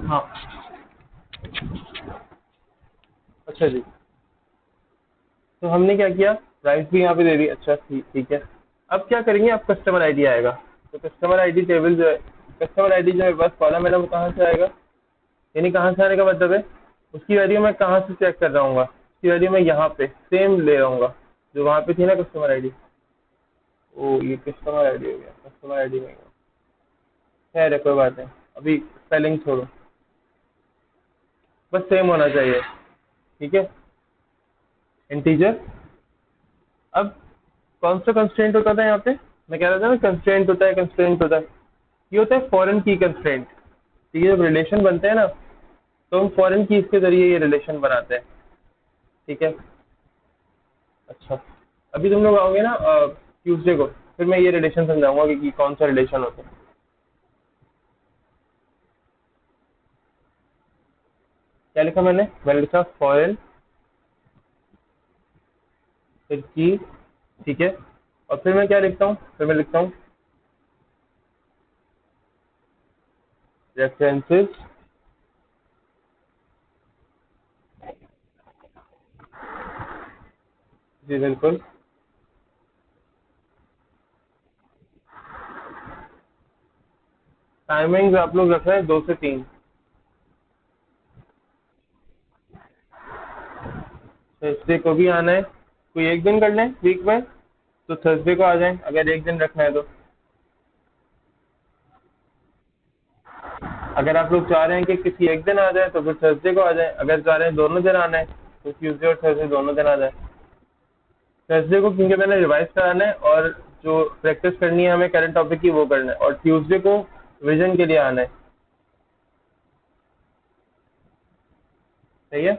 हाँ अच्छा जी, तो हमने क्या किया, प्राइस भी यहाँ पे दे दी। अच्छा ठीक ठीक है। अब क्या करेंगे, अब कस्टमर आईडी आएगा। तो कस्टमर आईडी टेबल जो है, कस्टमर आईडी जो है बस कॉलम है ना, वो कहाँ से आएगा, यानी कहाँ से आने का मतलब है, उसकी वैल्यू मैं कहाँ से चेक कर रहा हूँ, उसकी वैल्यू मैं यहाँ पे सेम ले रहा जो वहाँ पे थी ना कस्टमर आईडी। ओ ये कस्टमर आईडी हो गया, कस्टमर आईडी में खैर है कोई बात नहीं, अभी स्पेलिंग छोड़ो, बस सेम होना चाहिए। ठीक है, इंटीजर। अब कौन सा कंस्ट्रेंट होता था यहाँ पे, मैं कह रहा था ना कंस्ट्रेंट होता है, कंस्ट्रेंट होता है, ये होता है फॉरेन की कंस्ट्रेंट। ठीक है, जब रिलेशन बनते हैं ना तो हम फॉरेन कीज के जरिए ये रिलेशन बनाते हैं। ठीक है, अच्छा अभी तुम लोग आओगे ना ट्यूसडे को, फिर मैं ये रिलेशन समझाऊंगा कि कौन सा रिलेशन होता है। क्या लिखा मैंने लिखा फॉरेन फिर की। ठीक है, और फिर मैं क्या लिखता हूँ, फिर मैं लिखता हूँ रेफरेंसेस। जी बिल्कुल। टाइमिंग आप लोग रख रहे हैं 2 से 3। थर्सडे को भी आना है, कोई एक दिन कर लें वीक में, तो थर्सडे को आ जाएं अगर एक दिन रखना है तो। अगर आप लोग चाह रहे हैं कि किसी एक दिन आ जाए तो फिर थर्सडे को आ जाए, अगर चाह रहे हैं दोनों दिन आना है तो ट्यूसडे और थर्सडे दोनों दिन आ जाए। थर्सडे को क्योंकि मैंने रिवाइज कराना है और जो प्रैक्टिस करनी है हमें करंट टॉपिक की वो करना है, और ट्यूसडे को विजन के लिए आना है। सही है,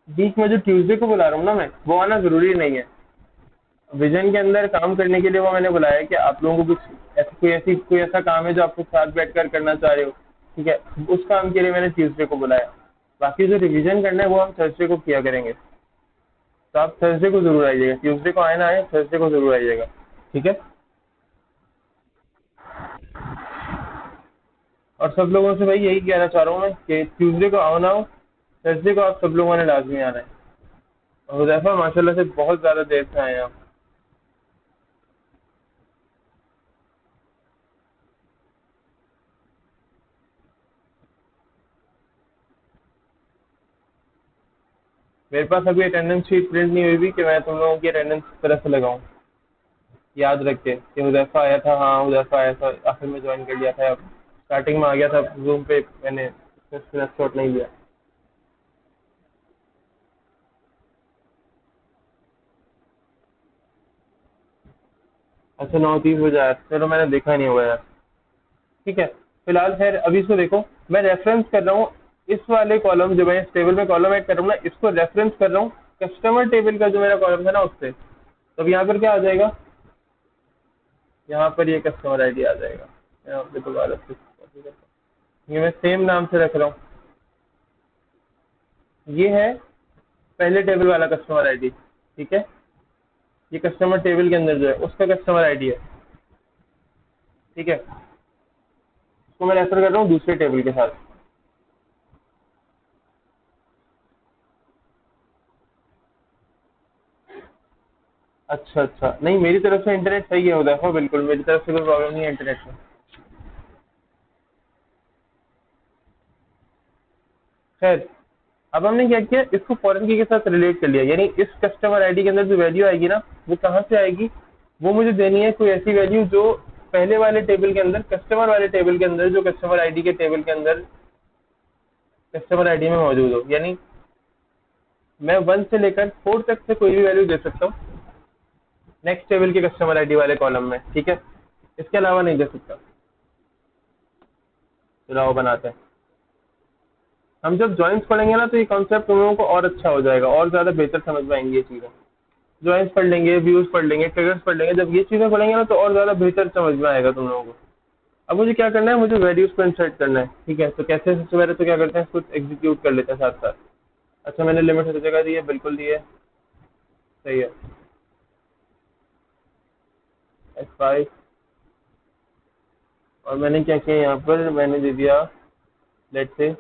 बीच में जो ट्यूसडे को बुला रहा हूँ ना मैं, वो आना जरूरी नहीं है। विजन के अंदर काम करने के लिए वो मैंने बुलाया है कि आप लोगों को कुछ कोई ऐसा काम है जो आपको साथ बैठकर करना चाह रहे हो। ठीक है, उस काम के लिए मैंने ट्यूसडे को बुलाया। बाकी जो रिवीजन करना है वो हम थर्सडे को किया करेंगे। तो आप थर्सडे को जरूर आइएगा, ट्यूसडे को आए ना आए थर्सडे को जरूर आइएगा। ठीक है, और सब लोगों से भाई यही कहना चाह रहा हूँ मैं कि ट्यूसडे को आओ ना हो, थर्सडे को आप सब लोगों ने लाजमी आना है। और हुदैफा माशाल्लाह से बहुत ज़्यादा देर से आए हैं आप। मेरे पास अभी अटेंडेंस शीट प्रिंट नहीं हुई भी कि मैं तुम लोगों की अटेंडेंस तरह से लगाऊं, याद रख के कि हुदैफा आया था, हाँ हुदैफा आया था, आखिर में ज्वाइन कर लिया था, स्टार्टिंग में आ गया था जूम पे, मैंने स्क्रीनशॉट नहीं लिया। अच्छा 9:30 बजे आया, चलो मैंने देखा नहीं हुआ यार। ठीक है, फिलहाल खैर अभी इसको देखो, मैं रेफरेंस कर रहा हूँ इस वाले कॉलम, जो मैं इस टेबल में कॉलम ऐड कर रहा हूँ ना, इसको रेफरेंस कर रहा हूँ कस्टमर टेबल का जो मेरा कॉलम था ना उससे। तो अब यहाँ पर क्या आ जाएगा, यहाँ पर ये कस्टमर आईडी आ जाएगा। यहाँ पे दोबारा से ये मैं सेम नाम से रख रहा हूँ। ये है पहले टेबल वाला कस्टमर आईडी, ठीक है। ये कस्टमर टेबल के अंदर जो है उसका कस्टमर आईडी है, ठीक है। इसको मैं रेफर कर रहा हूँ दूसरे टेबल के साथ। अच्छा अच्छा, नहीं मेरी तरफ से इंटरनेट सही है उधर, हो बिल्कुल मेरी तरफ से कोई प्रॉब्लम नहीं है इंटरनेट में। खैर, अब हमने क्या किया, इसको फॉरेन की के साथ रिलेट कर लिया, यानी इस कस्टमर आईडी के अंदर जो वैल्यू आएगी ना, वो कहाँ से आएगी, वो मुझे देनी है कोई ऐसी वैल्यू जो पहले वाले टेबल के अंदर, कस्टमर वाले टेबल के अंदर, जो कस्टमर आईडी के टेबल के अंदर कस्टमर आईडी में मौजूद हो। यानी मैं 1 से लेकर 4 तक से कोई भी वैल्यू दे सकता हूँ नेक्स्ट टेबल के कस्टमर आईडी वाले कॉलम में, ठीक है। इसके अलावा नहीं दे सकता। चलो आओ बनाते हैं। हम जब जॉइंस पढ़ेंगे ना, तो ये कॉन्सेप्ट तुम लोगों को और अच्छा हो जाएगा, और ज़्यादा बेहतर समझ में आएंगी ये चीज़ें। जॉइंस पढ़ लेंगे, व्यूज पढ़ लेंगे, ट्रिगर्स पढ़ लेंगे, जब ये चीज़ें पढ़ेंगे ना, तो और ज़्यादा बेहतर समझ में आएगा तुम लोगों को। अब मुझे क्या करना है, मुझे वैल्यूज को इंसर्ट करना है, ठीक है। तो कैसे, सबसे पहले तो क्या करते हैं, कुछ एग्जीक्यूट कर लेते हैं साथ साथ। अच्छा, मैंने लिमिट हर जगह दी है, बिल्कुल दी है, सही है। F5, और मैंने क्या किया यहाँ पर, मैंने दे दिया लेट से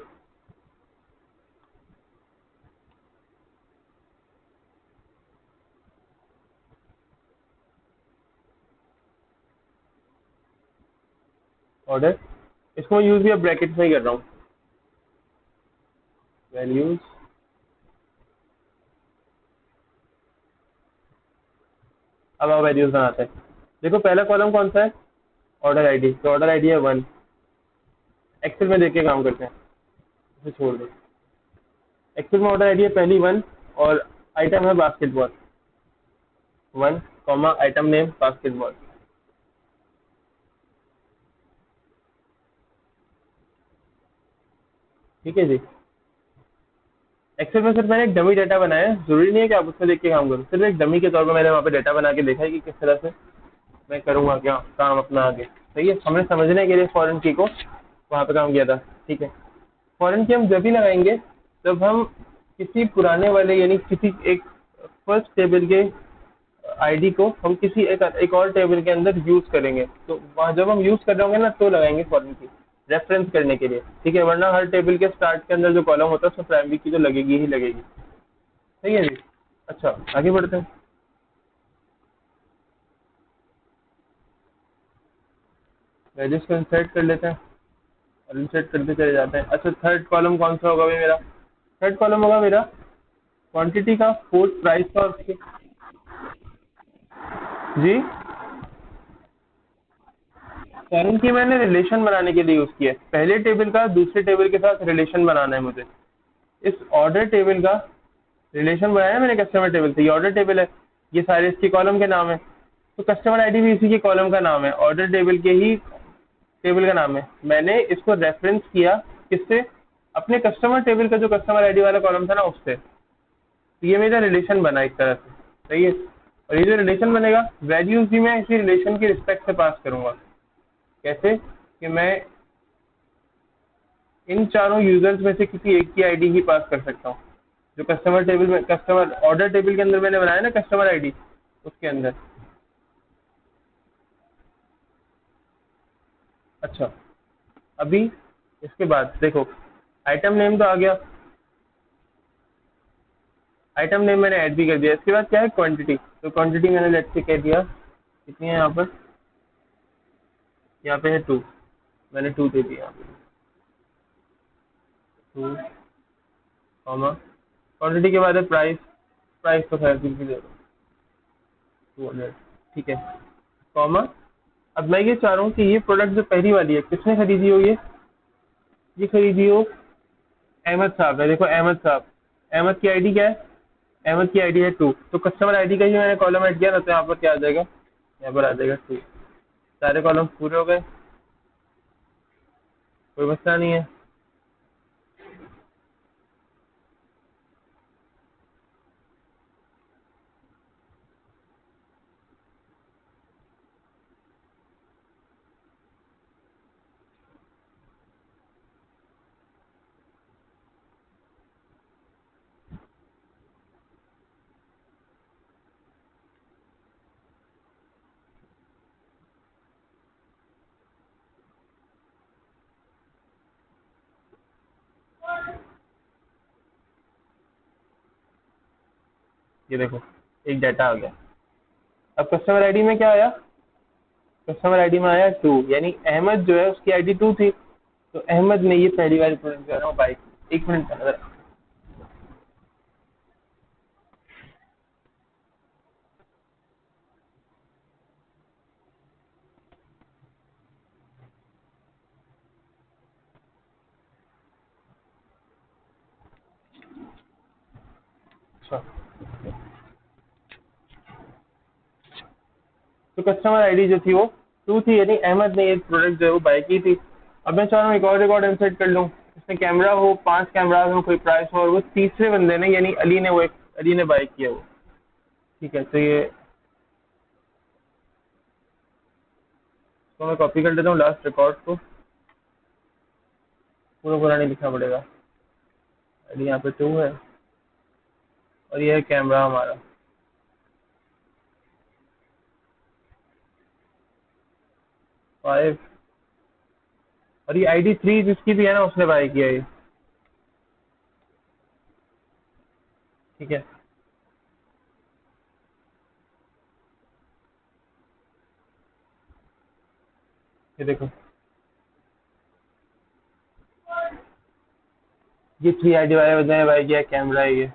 ऑर्डर। इसको मैं यूज भी अब ब्रैकेट में ही कर रहा हूँ, वैल्यूज। अब आप वैल्यूज बनाते हैं। देखो पहला कॉलम कौन सा है, ऑर्डर आईडी, तो ऑर्डर आईडी है 1। एक्सेल में देख के काम करते हैं, इसे छोड़ दो। एक्सेल में ऑर्डर आईडी है पहली 1, और आइटम है basketball 1, comma item name basketball, ठीक है जी। एक्सेल में सिर्फ मैंने एक डमी डाटा बनाया है, जरूरी नहीं है कि आप उसमें देख के काम करो, सिर्फ एक डमी के तौर पर मैंने वहाँ पे डाटा बना के देखा है कि किस तरह से मैं करूँगा क्या काम अपना आगे। सही है, हमने समझने के लिए फॉरेन की को वहाँ पे काम किया था, ठीक है। फॉरेन की हम जब भी लगाएंगे जब हम किसी पुराने वाले, यानी किसी एक फर्स्ट टेबल के आईडी को हम किसी एक और टेबल के अंदर यूज करेंगे, तो वहाँ जब हम यूज कर रहे होंगे ना, तो लगाएंगे फॉरेन की रेफरेंस करने के लिए, ठीक है। वरना हर टेबल के स्टार्ट के अंदर जो कॉलम होता है उसमें प्राइमरी की तो लगेगी ही लगेगी। सही है जी। अच्छा, आगे बढ़ते हैं। वैल्यूज को इंसर्ट कर लेते हैं और इंसर्ट करते चले जाते हैं। अच्छा, थर्ड कॉलम कौन सा होगा भाई मेरा, थर्ड कॉलम होगा मेरा क्वांटिटी का, फोर्थ प्राइस का, और उसके जी। फॉरेन की मैंने रिलेशन बनाने के लिए यूज किया है, पहले टेबल का दूसरे टेबल के साथ रिलेशन बनाना है मुझे। इस ऑर्डर टेबल का रिलेशन बनाया है मैंने कस्टमर टेबल से, ये ऑर्डर टेबल है, ये सारे इसके कॉलम के नाम है, तो कस्टमर आईडी भी इसी के कॉलम का नाम है, ऑर्डर टेबल के ही टेबल का नाम है। मैंने इसको रेफरेंस किया किससे, अपने कस्टमर टेबल का जो कस्टमर आईडी वाला कॉलम था ना उससे। तो ये मेरा रिलेशन बना एक तरह से, सही है। और ये जो रिलेशन बनेगा, वैल्यूज भी मैं इसी रिलेशन की रिस्पेक्ट से पास करूंगा। कैसे, कि मैं इन चारों यूजर्स में से किसी एक की आईडी ही पास कर सकता हूँ, जो कस्टमर टेबल में, कस्टमर ऑर्डर टेबल के अंदर मैंने बनाया ना कस्टमर आईडी, उसके अंदर। अच्छा, अभी इसके बाद देखो, आइटम नेम तो आ गया, आइटम नेम मैंने ऐड भी कर दिया। इसके बाद क्या है, क्वांटिटी, तो क्वांटिटी मैंने लेट से कह दिया कितनी है यहाँ पर, यहाँ पे है 2, मैंने 2 दे दिया यहाँ पे, 2 कॉमा, क्वांटिटी के बाद है प्राइस, प्राइस तो खैर कुछ भी दे दो 200, ठीक है, कॉमा। अब मैं ये चाह रहा हूँ कि ये प्रोडक्ट जो पहली वाली है किसने खरीदी हो, ये खरीदी हो अहमद साहब है। देखो अहमद साहब, अहमद की आईडी क्या है, अहमद की आईडी है 2, तो कस्टमर आईडी का ही मैंने कॉलम ऐड किया ना, तो यहाँ पर क्या आ जाएगा, यहाँ पर आ जाएगा 2। सारे कॉलम पूरे हो गए, कोई मसला नहीं है। ये देखो एक डाटा आ गया। अब कस्टमर आईडी में क्या आया, कस्टमर आईडी में आया 2, यानी अहमद जो है उसकी आईडी 2 थी, तो अहमद ने ये पहली बार प्रोडक्ट कर रहा हूँ बाइक। एक मिनट का नजर। अच्छा, तो कस्टमर आईडी जो थी वो 2 थी, यानी अहमद ने ये प्रोडक्ट जो है वो बाय की थी। अब मैं चाह रहा हूँ एक और रिकॉर्ड इंसर्ट कर लूँ, इसमें कैमरा हो, 5 कैमरा हो, कोई प्राइस हो, और वो तीसरे बंदे ने यानी अली ने, वो एक अली ने बाय किया वो। ठीक है, तो ये तो मैं कॉपी कर लेता हूँ लास्ट रिकॉर्ड को, पूरा पूरा नहीं लिखना पड़ेगा। अली यहाँ पे 2 है और ये है कैमरा हमारा। फाइव, और ये आईडी 3 जिसकी भी है ना उसने बाय किया ये। ठीक है, ये देखो ये 3 आईडी वाले बंदे ने बाय किया, कैमरा है ये।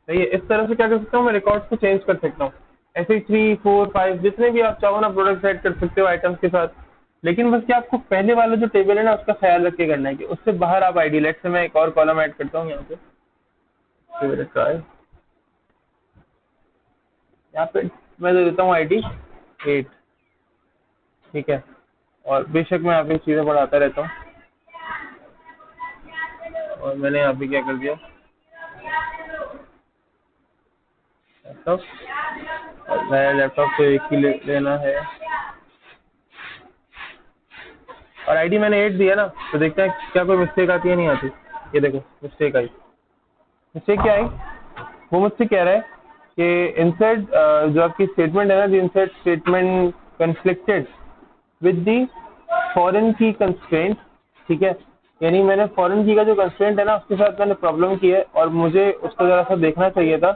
सही है, इस तरह से क्या कर सकता हूँ मैं, रिकॉर्ड्स को चेंज कर सकता हूँ। ऐसे ही 3, 4, 5 जितने भी आप चाहो ना प्रोडक्ट ऐड कर सकते हो आइटम्स के साथ। लेकिन बस क्या आपको पहले वाला जो टेबल है ना उसका ख्याल रख के करना है कि उससे बाहर आप आईडी, लेट से मैं एक और कॉलम ऐड करता हूँ यहाँ पे ट्राई, यहाँ पे मैं दे देता हूँ आईडी 8। ठीक है, और बेशक मैं यहाँ पे चीज़ें बढ़ाता रहता हूँ, और मैंने यहाँ पे क्या कर दिया, लैपटॉप, और नया लैपटॉप तो एक ही लेना है, और आईडी मैंने 8 दिया ना, तो देखते हैं क्या कोई मिस्टेक आती है नहीं आती। ये देखो मिस्टेक आई। मिस्टेक क्या आई, वो मुझसे कह रहा है कि इंसर्ट जो आपकी स्टेटमेंट है ना, the insert statement conflicted with the foreign की कंस्ट्रेंट। ठीक है, यानी मैंने फॉरेन की का जो कंस्ट्रेंट है ना उसके साथ मैंने प्रॉब्लम की है, और मुझे उसको जरा सा देखना चाहिए था।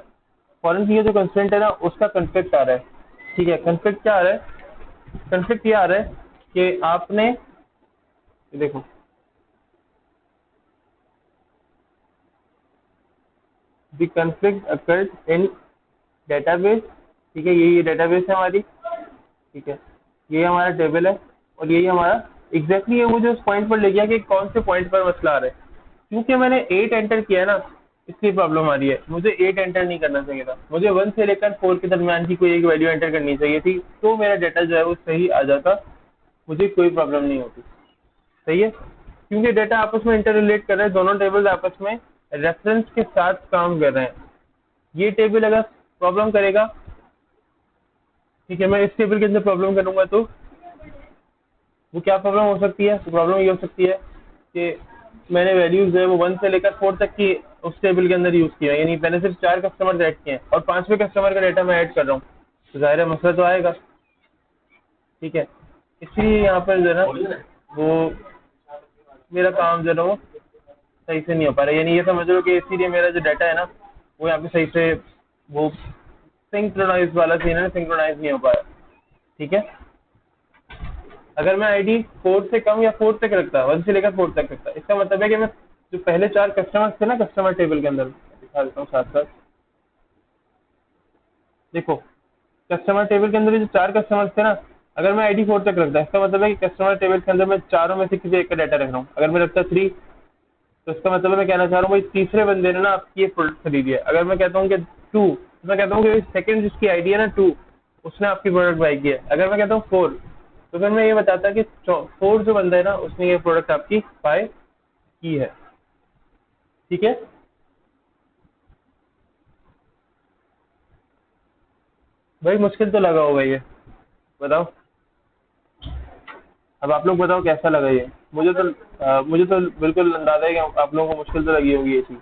फॉरेन की का जो कंस्ट्रेंट है ना उसका कंफ्लिक्ट आ रहा है। ठीक है, कंफ्लिक्ट क्या आ रहा है, कंफ्लिक्ट ये आ रहा है कि आपने, देखो the conflict occurred in database. ठीक है, ये डेटाबेस है हमारी। ठीक है, ये हमारा टेबल है, और यही हमारा एग्जैक्टली ये मुझे उस पॉइंट पर ले गया कि कौन से पॉइंट पर मसला आ रहा है। क्योंकि मैंने 8 एंटर किया है ना, इसलिए प्रॉब्लम आ रही है। मुझे 8 एंटर नहीं करना चाहिए था, मुझे 1 से लेकर 4 के दरमियान की कोई एक वैल्यू एंटर करनी चाहिए थी, तो मेरा डाटा जो है वो सही आ जाता, मुझे कोई प्रॉब्लम नहीं होती। सही है, क्योंकि डाटा आपस में इंटर रिलेट कर रहे हैं, दोनों टेबल आपस में रेफरेंस के साथ काम कर रहे हैं। ये टेबल अगर प्रॉब्लम करेगा, ठीक है, मैं इस टेबल के अंदर प्रॉब्लम करूंगा, तो वो क्या प्रॉब्लम हो सकती है, प्रॉब्लम ये हो सकती है कि मैंने वैल्यूज जो है वो 1 से लेकर 4 तक की उस टेबल के अंदर यूज किया है, यानी मैंने सिर्फ 4 कस्टमर ऐड किए हैं और 5वें कस्टमर का डाटा मैं ऐड कर रहा हूँ, तो जाहिर है मसला तो आएगा। ठीक है, इसलिए यहाँ पर जो है ना वो मेरा काम जो है ना वो सही से नहीं हो पा रहा है, यानी ये समझ लो कि इसीलिए मेरा जो डाटा है ना वो यहाँ पे सही से वो सिंक्रोनाइज वाला सीन है, सिंक्रोनाइज नहीं हो पाया। ठीक है, अगर मैं आईडी 4 से कम या 4 तक रखता, 1 से लेकर 4 तक रखता, इसका मतलब है कि मैं जो पहले 4 कस्टमर्स थे ना कस्टमर टेबल के अंदर, दिखा देता हूँ साथ साथ। देखो कस्टमर टेबल के अंदर जो 4 कस्टमर्स थे ना, अगर मैं आईडी 4 तक रखता, इसका मतलब है कि कस्टमर टेबल के अंदर मैं चारों में से किसी एक का डाटा रख रहा हूँ। अगर मैं रखता 3, तो इसका मतलब है मैं कहना चाह रहा हूँ भाई तीसरे बंदे ने ना आपकी ये प्रोडक्ट खरीदी है। अगर मैं कहता हूँ कि 2, तो मैं कहता हूँ कि सेकंड जिसकी आईडी है ना 2, उसने आपकी प्रोडक्ट बाई की है। अगर मैं कहता हूँ 4, तो फिर मैं ये बताता कि 4 जो बंदा है ना उसने ये प्रोडक्ट आपकी बाय की है। ठीक है, भाई मुश्किल तो लगा होगा ये, बताओ। अब आप लोग बताओ कैसा लगा ये। मुझे तो बिल्कुल अंदाजा है कि आप लोगों को मुश्किल तो लगी होगी ये चीज़।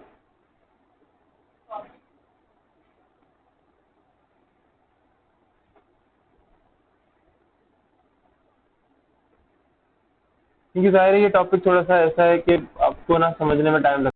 क्योंकि जाहिर है ये टॉपिक थोड़ा सा ऐसा है कि आपको ना समझने में टाइम लगता है।